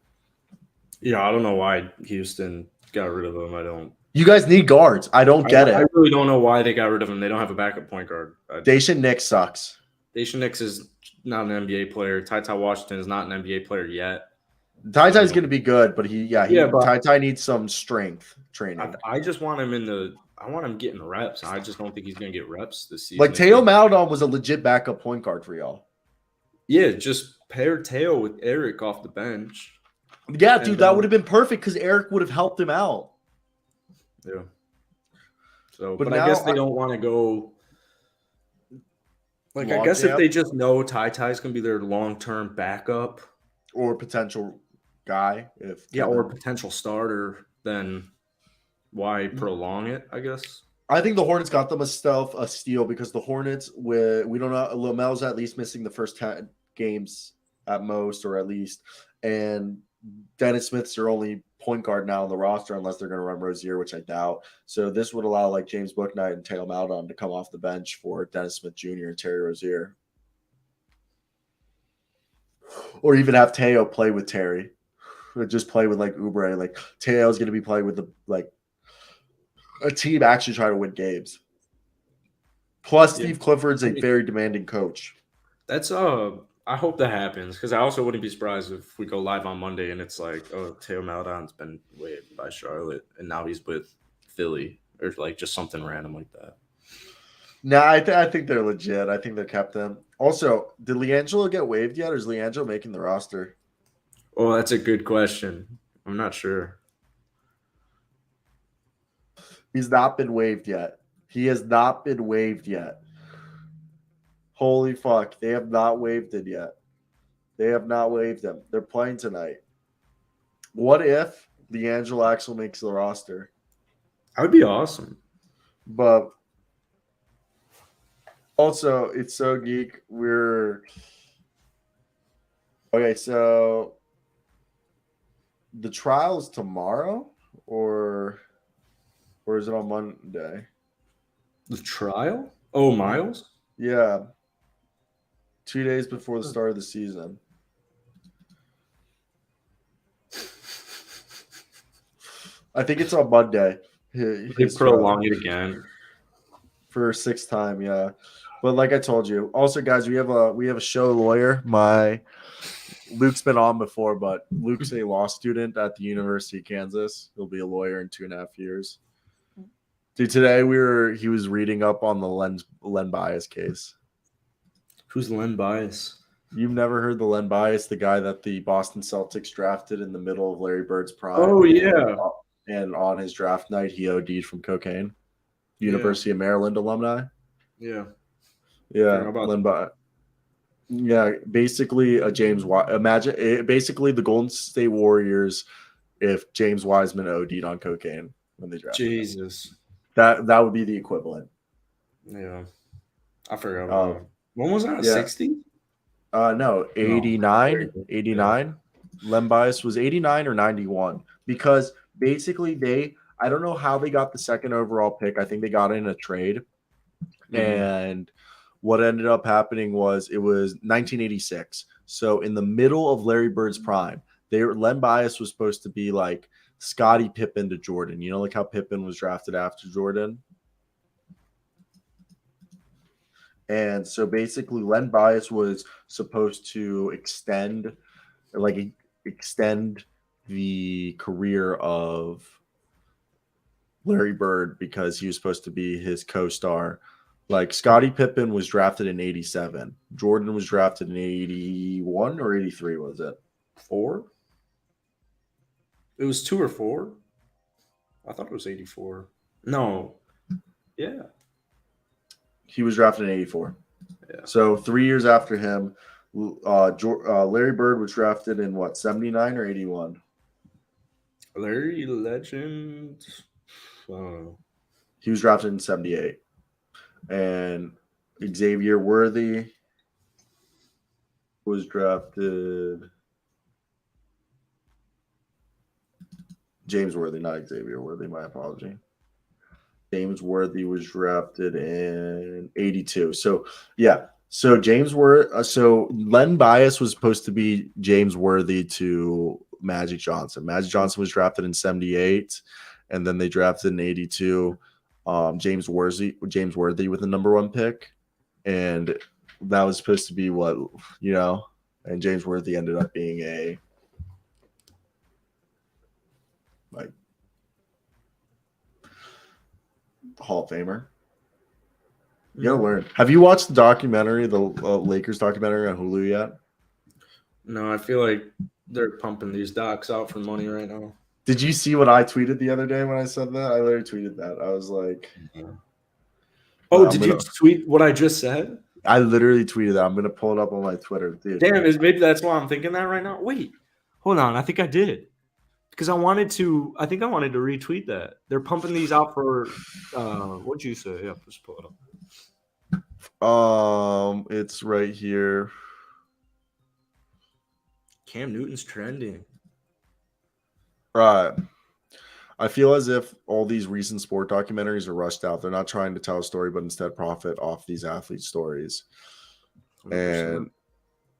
Yeah, I don't know why Houston got rid of him. You guys need guards. I don't get it. I really don't know why they got rid of him. They don't have a backup point guard. Daishen Nix sucks. Daishen Nix is not an NBA player. Ty Washington is not an NBA player yet. Ty is going to be good, but Ty needs some strength training. I just want him I want him getting reps. I just don't think he's going to get reps this season. Theo Maledon was a legit backup point guard for y'all. Yeah, just pair Theo with Eric off the bench. Yeah, dude, that would have been perfect because Eric would have helped him out. Yeah. So, but I guess they don't want to go. I guess if they just know Ty's going to be their long-term backup or potential guy, or potential starter, then why prolong it? I guess. I think the Hornets got them a steal because the Hornets, we don't know, LaMelo's at least missing the first 10 games at most, or at least, and Dennis Smith's their only point guard now on the roster unless they're going to run Rozier, which I doubt. So this would allow James Bouknight and Theo Maledon to come off the bench for Dennis Smith Jr. and Terry Rozier. Or even have Theo play with Terry. Or just play with Oubre. Theo's going to be playing with a team actually trying to win games. Plus, Steve Clifford's a very demanding coach. That's I hope that happens because I also wouldn't be surprised if we go live on Monday and it's like, oh, Theo Maledon's been waived by Charlotte and now he's with Philly or like just something random like that. No, I think they're legit. I think they kept them. Also, did LiAngelo get waived yet, or is LiAngelo making the roster? Oh, that's a good question. I'm not sure. He's not been waived yet. He has not been waived yet. Holy fuck. They have not waived it yet. They have not waived him. They're playing tonight. What if LiAngelo actually makes the roster? That would be awesome. But also, it's so geek. Okay, so the trial's tomorrow or is it on Monday? The trial? Oh, Miles? Yeah. 2 days before the start of the season. I think it's on Monday. They prolong it again for a sixth time, yeah. But like I told you, also guys, we have a show lawyer. Luke's been on before, but Luke's a law student at the University of Kansas. He'll be a lawyer in 2.5 years. Dude, today he was reading up on the Len Bias case. Who's Len Bias? You've never heard the Len Bias, the guy that the Boston Celtics drafted in the middle of Larry Bird's prime. Oh, yeah. And on his draft night, he OD'd from cocaine. University of Maryland alumni. Yeah. Yeah. Len Bias. Yeah, basically a James. Basically the Golden State Warriors if James Wiseman OD'd on cocaine when they drafted Jesus. him. That would be the equivalent. Yeah, I forgot about that. When was that? 60? No, 89. 89. Yeah. Len Bias was 89 or 91 because basically I don't know how they got the second overall pick. I think they got it in a trade, and what ended up happening was it was 1986. So in the middle of Larry Bird's prime, Len Bias was supposed to be like Scottie Pippen to Jordan. You know, like how Pippen was drafted after Jordan. And so basically Len Bias was supposed to extend the career of Larry Bird because he was supposed to be his co-star. Like Scottie Pippen was drafted in 87. Jordan was drafted in 81 or 83, was it? 4? It was 2 or 4? I thought it was 84. No. Yeah. He was drafted in 84. Yeah. So 3 years after him, Larry Bird was drafted in what, 79 or 81? Larry Legend. He was drafted in 78. And Xavier Worthy was drafted. James Worthy, not Xavier Worthy. My apology. James Worthy was drafted in 82. So yeah. So so Len Bias was supposed to be James Worthy to Magic Johnson. Magic Johnson was drafted in 78, and then they drafted in 82. James Worthy with the number 1 pick, and that was supposed to be what, you know, and James Worthy ended up being a like Hall of Famer. You gotta learn. Have you watched the documentary, the Lakers documentary on Hulu yet? No, I feel like they're pumping these docs out for money right now. Did you see what I tweeted the other day when I said that? I literally tweeted that. I was like, "Oh, did you tweet what I just said?" I literally tweeted that. I'm gonna pull it up on my Twitter, dude. Damn, maybe that's why I'm thinking that right now. Wait, hold on. I think I did because I wanted to retweet that. They're pumping these out for. What'd you say? Yeah, just pull it up. It's right here. Cam Newton's trending. Right. I feel as if all these recent sport documentaries are rushed out. They're not trying to tell a story, but instead profit off these athlete stories. 100%. And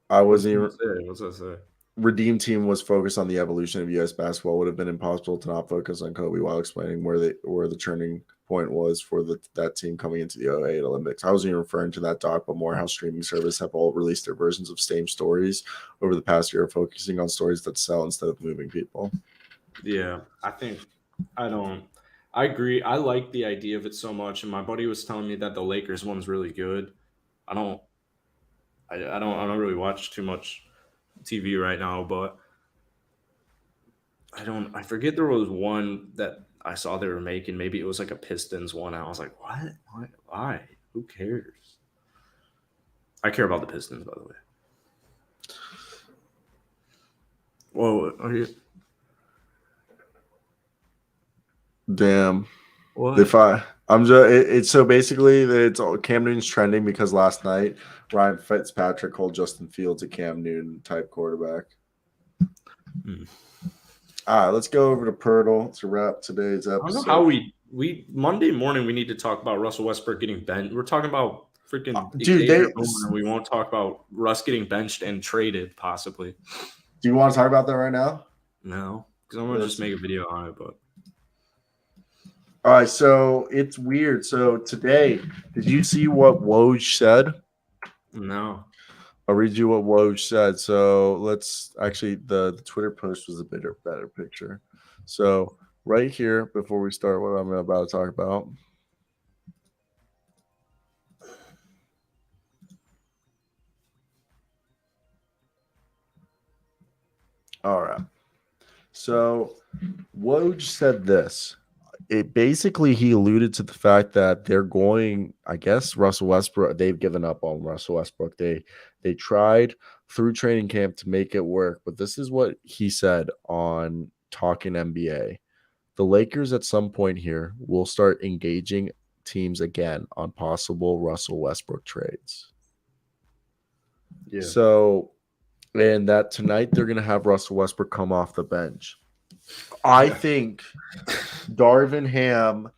I wasn't even. What's that say? Redeem Team was focused on the evolution of U.S. basketball, it would have been impossible to not focus on Kobe while explaining where the turning point was for that team coming into the '08 Olympics. I wasn't even referring to that doc, but more how streaming services have all released their versions of same stories over the past year, focusing on stories that sell instead of moving people. Yeah, I agree. I like the idea of it so much, and my buddy was telling me that the Lakers one's really good. I don't, I don't really watch too much TV right now, but I forget there was one that I saw they were making. Maybe it was like a Pistons one. And I was like, what? Why? Who cares? I care about the Pistons, by the way. Whoa, are you? Damn. What? If I'm just it's so basically it's all Cam Newton's trending because last night Ryan Fitzpatrick called Justin Fields a Cam Newton type quarterback. All right, let's go over to Pirtle to wrap today's episode. I don't know how we Monday morning we need to talk about Russell Westbrook getting benched. We're talking about freaking we won't talk about Russ getting benched and traded possibly. Do you want to talk about that right now? No, because I'm gonna just make a video on it. But all right, so it's weird. So today, did you see what Woj said? No. I'll read you what Woj said. So let's actually the Twitter post was a better picture. So right here, before we start what I'm about to talk about. All right. So Woj said this. It basically he alluded to the fact that they're going, I guess Russell Westbrook, they've given up on Russell Westbrook. They tried through training camp to make it work, but this is what he said on Talking NBA. The Lakers at some point here will start engaging teams again on possible Russell Westbrook trades. Yeah. So, and that tonight they're going to have Russell Westbrook come off the bench. I think Darvin Ham,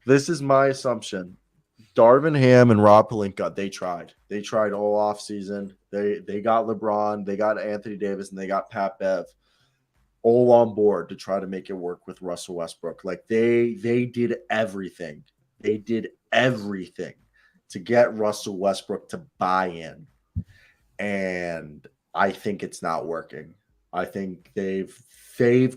this is my assumption. Darvin Ham and Rob Pelinka, they tried. They tried all offseason. They got LeBron, they got Anthony Davis, and they got Pat Bev all on board to try to make it work with Russell Westbrook. Like they did everything. They did everything to get Russell Westbrook to buy in. And I think it's not working. I think they've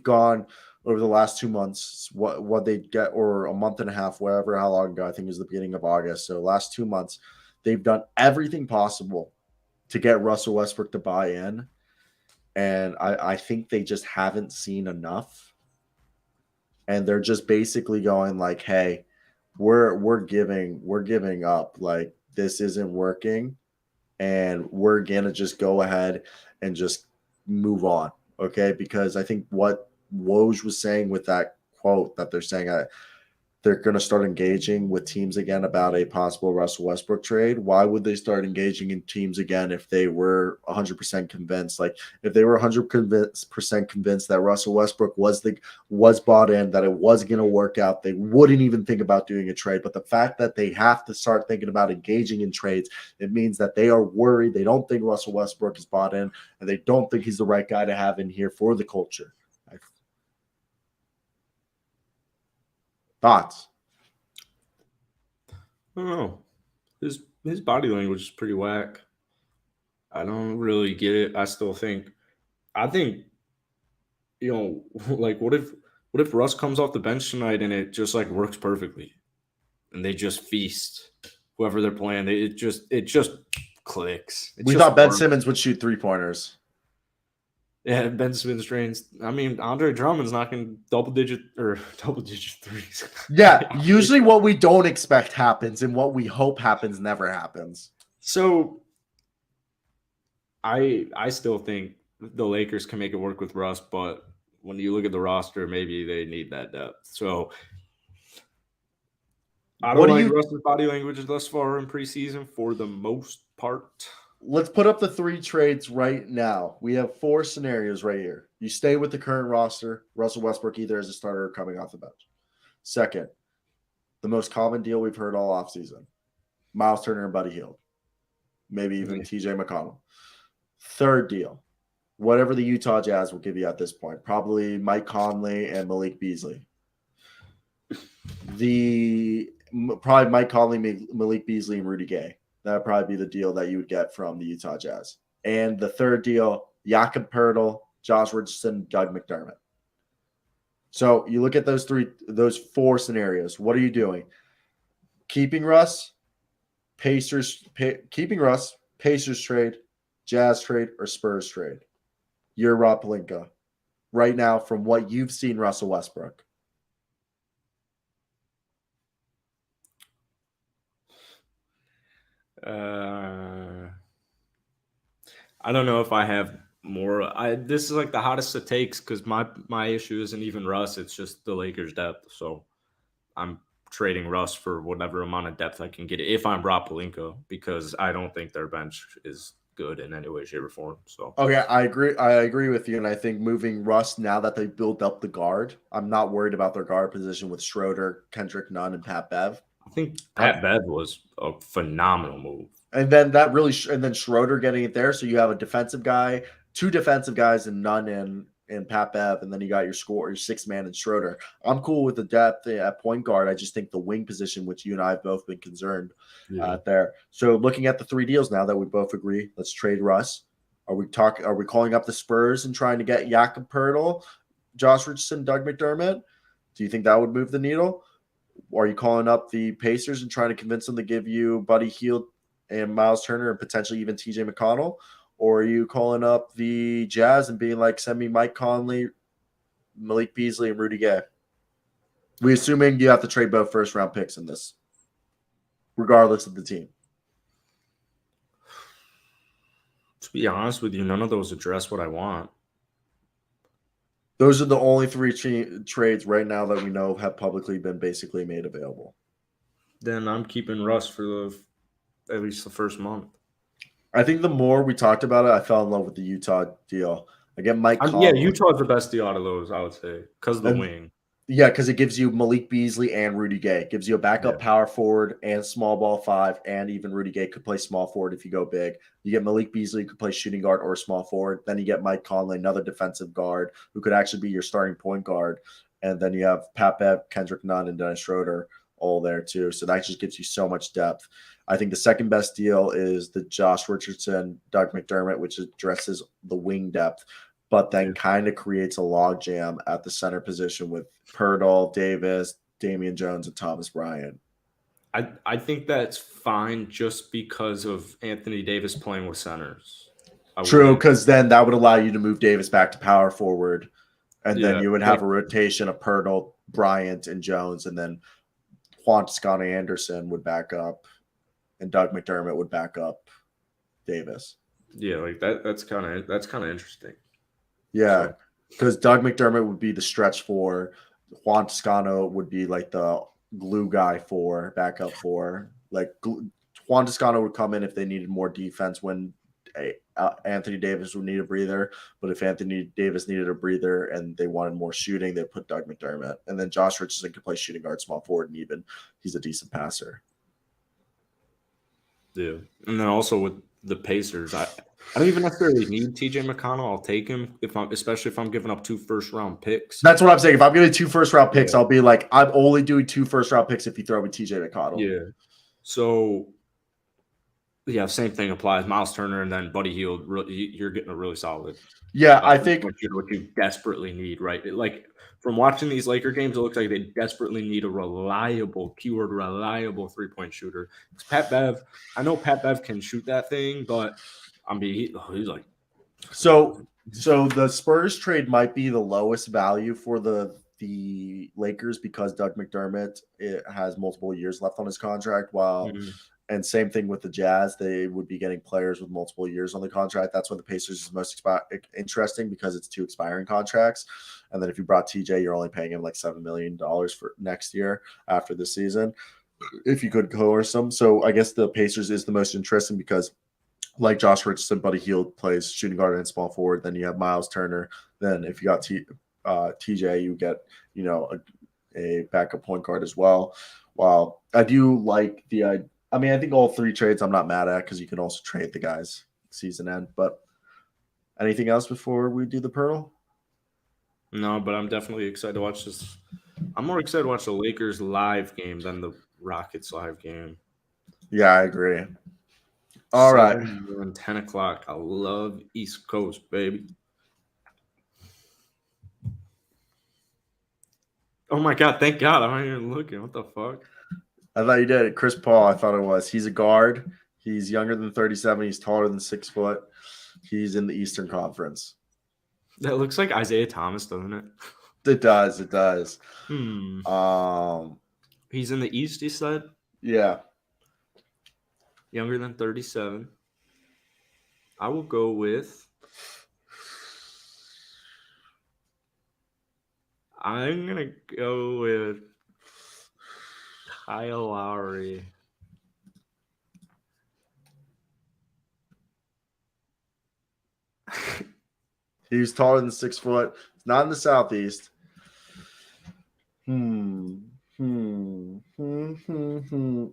gone over the last 2 months, what they get, or a month and a half, whatever, how long ago, I think it was the beginning of August. So last 2 months, they've done everything possible to get Russell Westbrook to buy in. And I think they just haven't seen enough. And they're just basically going like, hey, we're giving up. Like this isn't working. And we're gonna just go ahead and just move on. Okay. Because I think what Woj was saying with that quote that they're saying they're going to start engaging with teams again about a possible Russell Westbrook trade. Why would they start engaging in teams again if they were 100% convinced? Like if they were 100% convinced that Russell Westbrook was bought in, that it was going to work out, they wouldn't even think about doing a trade. But the fact that they have to start thinking about engaging in trades, it means that they are worried. They don't think Russell Westbrook is bought in, and they don't think he's the right guy to have in here for the culture. Thoughts? I don't know. His body language is pretty whack. I don't really get it. I think, you know, like what if Russ comes off the bench tonight and it just like works perfectly, and they just feast whoever they're playing. It just clicks. We thought Ben Simmons would shoot 3-pointers. Yeah, Ben Simmons drains. I mean, Andre Drummond's knocking double-digit threes. Yeah, usually what we don't expect happens, and what we hope happens never happens. So, I still think the Lakers can make it work with Russ, but when you look at the roster, maybe they need that depth. So, I don't like Russ's body language thus far in preseason for the most part. Let's put up the 3 trades right now. We have 4 scenarios right here. You stay with the current roster, Russell Westbrook either as a starter or coming off the bench. Second, the most common deal we've heard all offseason, Miles Turner and Buddy Hield. Maybe even TJ McConnell. Third deal, whatever the Utah Jazz will give you at this point. Probably Mike Conley and Malik Beasley. Probably Mike Conley, Malik Beasley, and Rudy Gay. That would probably be the deal that you would get from the Utah Jazz. And the third deal, Jakob Poeltl, Josh Richardson, Doug McDermott. So you look at those four scenarios. What are you doing? Keeping Russ, keeping Russ, Pacers trade, Jazz trade, or Spurs trade. You're Rob Pelinka right now from what you've seen Russell Westbrook. I don't know if I have more. This is like the hottest it takes because my issue isn't even Russ. It's just the Lakers' depth. So I'm trading Russ for whatever amount of depth I can get if I'm Rob Pelinka, because I don't think their bench is good in any way, shape, or form. So okay, I agree with you, and I think moving Russ now that they built up the guard, I'm not worried about their guard position with Schroeder, Kendrick Nunn, and Pat Bev. I think Pat Bev was a phenomenal move. And then and then Schroeder getting it there, so you have a defensive guy, two defensive guys, and Nunn and Pat Bev, and then you got your sixth man in Schroeder. I'm cool with the depth at point guard. I just think the wing position, which you and I have both been concerned there. So looking at the three deals now that we both agree, let's trade Russ. Are we calling up the Spurs and trying to get Jakob Poeltl, Josh Richardson, Doug McDermott? Do you think that would move the needle? Or are you calling up the Pacers and trying to convince them to give you Buddy Hield and Miles Turner and potentially even TJ McConnell? Or are you calling up the Jazz and being like, send me Mike Conley, Malik Beasley, and Rudy Gay? We assuming you have to trade both first-round picks in this, regardless of the team. To be honest with you, none of those address what I want. Those are the only three trades right now that we know have publicly been basically made available. Then I'm keeping Russ for at least the first month. I think the more we talked about it, I fell in love with the Utah deal. Again, Mike Conley. Yeah, Utah's the best deal out of those, I would say, because of the wing. Yeah, because it gives you Malik Beasley and Rudy Gay. It gives you a backup power forward and small ball five, and even Rudy Gay could play small forward if you go big. You get Malik Beasley, who could play shooting guard or small forward. Then you get Mike Conley, another defensive guard, who could actually be your starting point guard. And then you have Pat Bev, Kendrick Nunn, and Dennis Schroeder all there too. So that just gives you so much depth. I think the second best deal is the Josh Richardson, Doug McDermott, which addresses the wing depth, but then kind of creates a logjam at the center position with Poeltl, Davis, Damian Jones, and Thomas Bryant. I think that's fine just because of Anthony Davis playing with centers. True, because then that would allow you to move Davis back to power forward, and then you would have a rotation of Poeltl, Bryant, and Jones, and then Juan Toscano Anderson would back up, and Doug McDermott would back up Davis. Yeah, like that's kind of interesting. Yeah, because Doug McDermott would be the stretch four. Juan Toscano would be like the glue guy for backup four. Like Juan Toscano would come in if they needed more defense when Anthony Davis would need a breather. But if Anthony Davis needed a breather and they wanted more shooting, they'd put Doug McDermott. And then Josh Richardson could play shooting guard, small forward, and even he's a decent passer. Yeah, and then also with the Pacers, I don't even necessarily need TJ McConnell. I'll take him especially if I'm giving up 2 first-round picks. That's what I'm saying. If I'm getting 2 first-round picks, I'll be like, I'm only doing 2 first-round picks if you throw me TJ McConnell. Yeah. So, yeah, same thing applies. Miles Turner and then Buddy Hield. You're getting a really solid. Yeah, I think what you desperately need, right? Like from watching these Laker games, it looks like they desperately need a reliable 3-point shooter. Pat Bev, I know Pat Bev can shoot that thing, but he's like so the Spurs trade might be the lowest value for the Lakers because Doug McDermott has multiple years left on his contract, and same thing with the Jazz. They would be getting players with multiple years on the contract. That's when the Pacers is most interesting because it's 2 expiring contracts. And then if you brought TJ, you're only paying him like $7 million for next year after the season, if you could coerce them. So I guess the Pacers is the most interesting because like Josh Richardson, Buddy Hield plays shooting guard and small forward. Then you have Miles Turner. Then if you got TJ, you get, a backup point guard as well. While I do like I think all 3 trades I'm not mad at because you can also trade the guys season end. But Anything else before we do the Pearl? No, but I'm definitely excited to watch this. I'm more excited to watch the Lakers live game than the Rockets live game. Yeah, I agree. All right. 7 and 10 o'clock. I love East Coast, baby. Oh my God! Thank God I'm not even looking. What the fuck? I thought you did. Chris Paul, I thought it was. He's a guard. He's younger than 37. He's taller than 6 foot. He's in the Eastern Conference. That looks like Isaiah Thomas, doesn't it? It does. It does. He's in the East, he said? Yeah. Younger than 37. I will go with... I'm going to go with Kyle Lowry. He was taller than 6 foot. He's not in the Southeast. All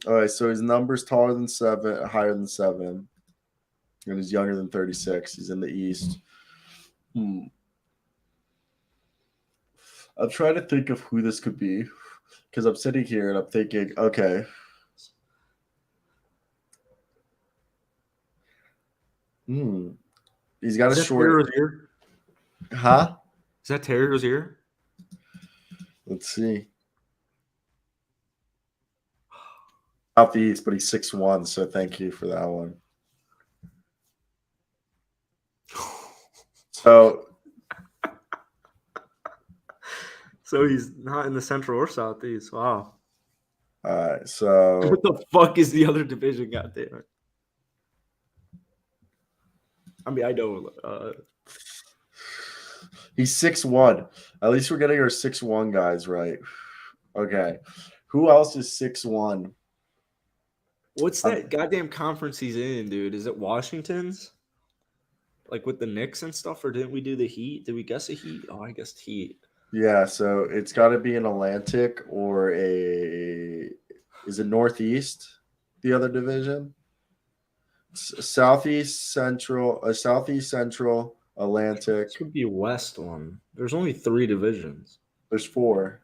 right, so his number's taller than 7, higher than 7. And he's younger than 36. He's in the East. I'm trying to think of who this could be because I'm sitting here and I'm thinking, okay. He's got a short. Huh? Is that Terry Rozier? Let's see. Southeast, but he's 6'1", so thank you for that one. So he's not in the Central or Southeast. Wow. All right, so what the fuck is the other division? Goddamn it. I mean, I know. He's 6'1". At least we're getting our 6'1" guys right. Okay. Who else is 6'1"? What's that goddamn conference he's in, dude? Is it Washington's? Like with the Knicks and stuff, or didn't we do the Heat? Did we guess a Heat? Oh, I guessed Heat. Yeah, so it's got to be an Atlantic or a – is it Northeast, the other division? Southeast, Central, Atlantic. This could be a West one. There's only 3 divisions. There's 4.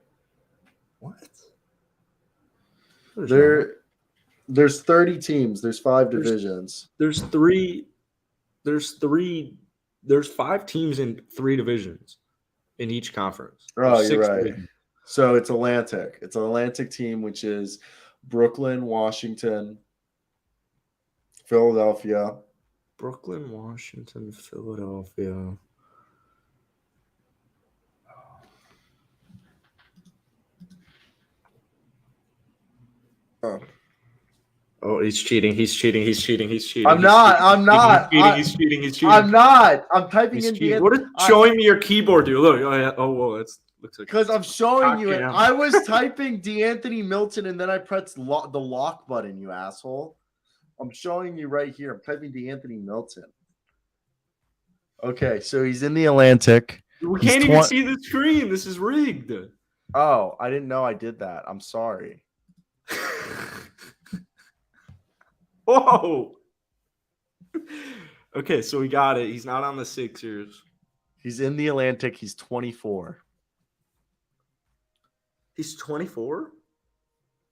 What? There's 30 teams. There's 5 divisions. There's 5 teams in 3 divisions in each conference. Oh, you're right. Divisions. So it's Atlantic. It's an Atlantic team, which is Brooklyn, Washington, Philadelphia. Brooklyn, Washington, Philadelphia. Oh, he's cheating. He's cheating. I'm not. He's cheating. I'm not. I'm typing in the. What is showing me your keyboard, dude? Look. Oh, yeah. Oh, whoa. That looks like. Because I'm showing you it. I was typing DeAnthony Milton and then I pressed the lock button, you asshole. I'm showing you right here. I'm typing DeAnthony Milton. Okay, so he's in the Atlantic. We can't even see the screen. This is rigged. Oh, I didn't know I did that. I'm sorry. Whoa. Okay, so we got it. He's not on the Sixers. He's in the Atlantic. He's 24. He's 24?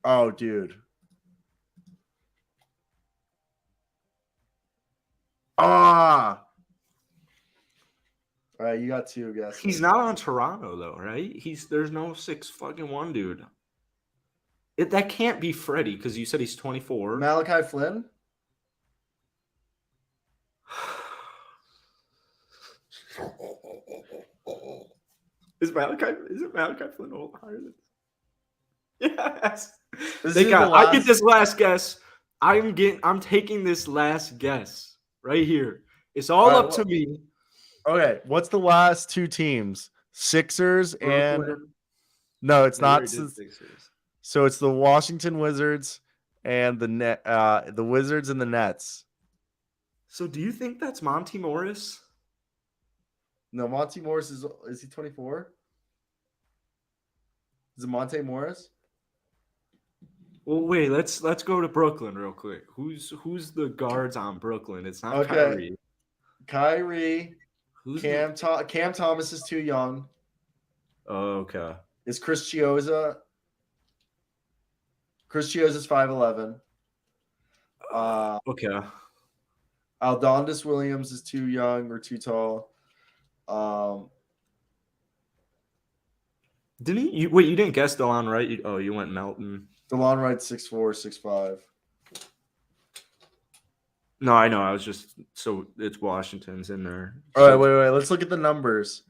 Oh, dude. All right, you got 2 guesses. He's not on Toronto though, right? There's no 6'1" dude. That can't be Freddie because you said he's 24. Malachi Flynn? Is it Malachi Flynn higher than this? Yes. I get this last guess. I'm taking this last guess right here. It's all up to me. Okay, what's the last 2 teams? Sixers and no, it's not. So it's the Washington Wizards and the Wizards and the Nets. So do you think that's Monty Morris? No, Monty Morris is he 24? Is it Monte Morris? Well, wait, let's go to Brooklyn real quick. Who's the guards on Brooklyn? It's not Kyrie. Kyrie, Who's Cam Thomas is too young. Oh, okay. Is Chris Chioza? Chris Chioza's 5'11". Okay. Aldontis Williams is too young or too tall. Didn't you? Wait, you didn't guess Delon, right? You went Melton. DeLon Wright 6'4", 6'5". No, I know. I was just so it's Washington's in there. All right, wait. Let's look at the numbers.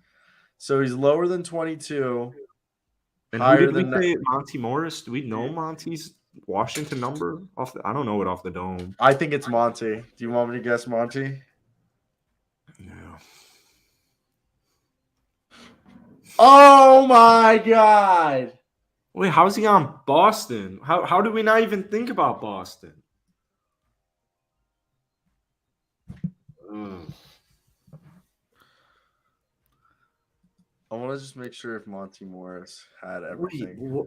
So he's lower than 22. And who did we say? Monty Morris? Do we know Monty's Washington number? I don't know it off the dome. I think it's Monty. Do you want me to guess Monty? No. Oh my God! Wait, how's he on Boston? How do we not even think about Boston? I want to just make sure if Monty Morris had everything. Wait,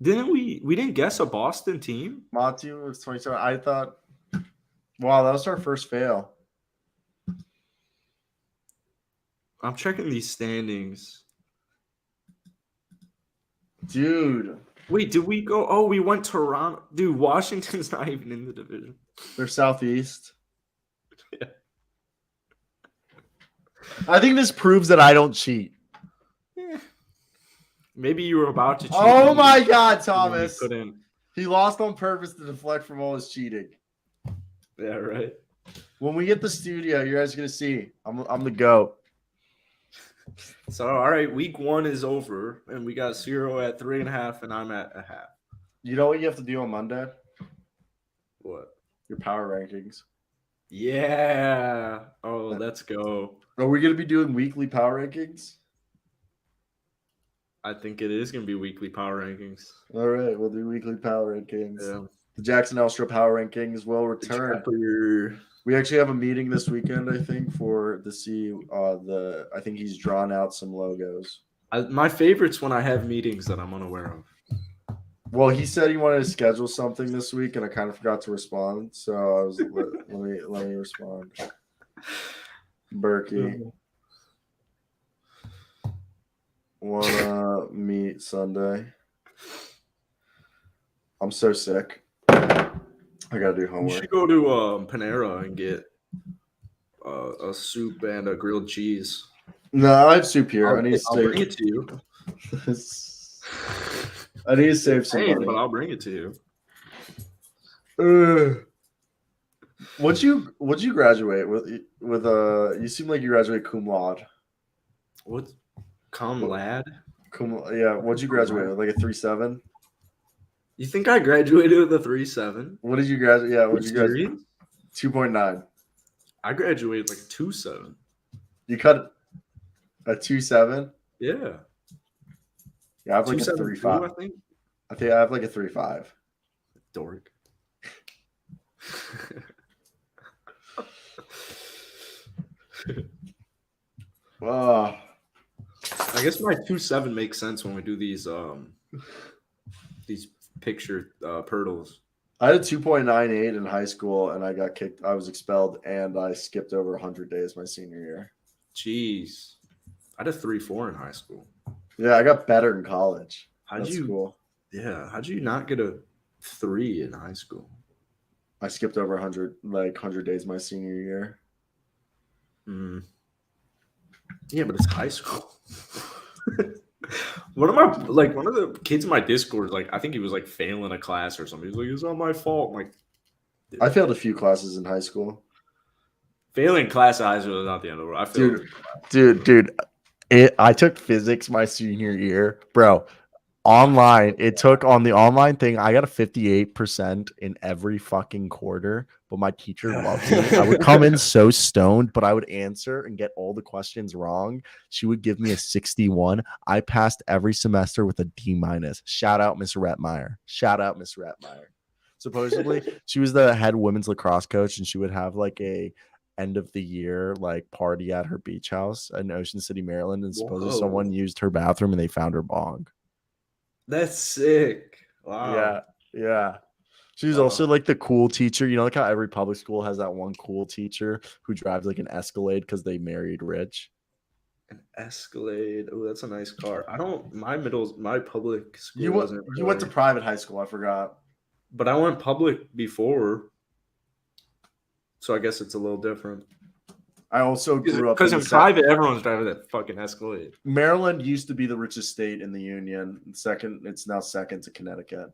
didn't we didn't guess a Boston team? Monty was 27. I thought, wow, that was our first fail. I'm checking these standings. Dude. Wait, did we go? Oh, we went Toronto. Dude, Washington's not even in the division. They're Southeast. Yeah. I think this proves that I don't cheat. Yeah. Maybe you were about to cheat. Oh my God, Thomas. Couldn't. He lost on purpose to deflect from all his cheating. Yeah, right. When we get the studio, you guys are going to see. I'm the GOAT. So, all right, week 1 is over, and we got Cyro at 3.5, and I'm at 0.5. You know what you have to do on Monday? What? Your power rankings. Yeah. Oh, let's go. Are we going to be doing weekly power rankings? I think it is going to be weekly power rankings. All right, we'll do weekly power rankings. Yeah. The Jackson Elstra power rankings will return. We actually have a meeting this weekend, I think, to see I think he's drawn out some logos. My favorite's when I have meetings that I'm unaware of. Well, he said he wanted to schedule something this week, and I kind of forgot to respond. So I was let me respond. Berkey, wanna meet Sunday? I'm so sick. I gotta do homework. You should go to Panera and get a soup and a grilled cheese. No, I have soup here. I'll bring it to you. I need to save some money. But I'll bring it to you. What'd you graduate with? You seem like you graduated cum laude. What? Cum lad? Yeah. What'd you graduate with? Like a 3.7? You think I graduated with a 3.7? What did you graduate? Yeah. What'd you graduate? 2.9. I graduated like 2.7. You cut a 2.7? Yeah. Yeah, I have like a 3.5. I think I have like a 3.5. Dork. Wow. I guess my 2.7 makes sense when we do these picture Pirtles. I had a 2.98 in high school, and I got kicked. I was expelled, and I skipped over 100 days my senior year. Jeez. I had a 3.4 in high school. Yeah, I got better in college. How'd you not get a 3 in high school? I skipped over 100 days my senior year. Yeah, but it's high school. One of the kids in my Discord, I think he was failing a class or something. He's like, it's not my fault. I'm like, I failed a few classes in high school. Failing class at high school is not the end of the world. Dude. I took physics my senior year, bro. Online, it took on the online thing. I got a 58% in every fucking quarter, but my teacher loved me. I would come in so stoned, but I would answer and get all the questions wrong. She would give me a 61. I passed every semester with a D-. Shout out Miss Rettmeyer. Supposedly, she was the head women's lacrosse coach, and she would have a end of the year party at her beach house in Ocean City, Maryland, and supposedly someone used her bathroom and they found her bong. That's sick. Wow. Yeah. She's also like the cool teacher. You know, like how every public school has that one cool teacher who drives like an Escalade because they married rich. An Escalade. Oh, that's a nice car. I don't. My public school You wasn't. went to private high school. I forgot. But I went public before, so I guess it's a little different. I also grew up because in private, everyone's driving that fucking Escalade. Maryland used to be the richest state in the union. It's now second to Connecticut.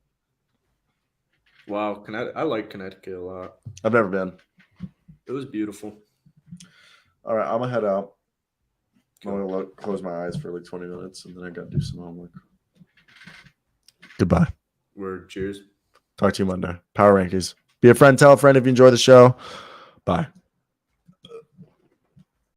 Wow, I like Connecticut a lot. I've never been. It was beautiful. All right, I'm gonna head out. I'm gonna close my eyes for like 20 minutes, and then I gotta do some homework. Goodbye. Cheers. Talk to you Monday. Power rankings. Be a friend. Tell a friend if you enjoy the show. Bye.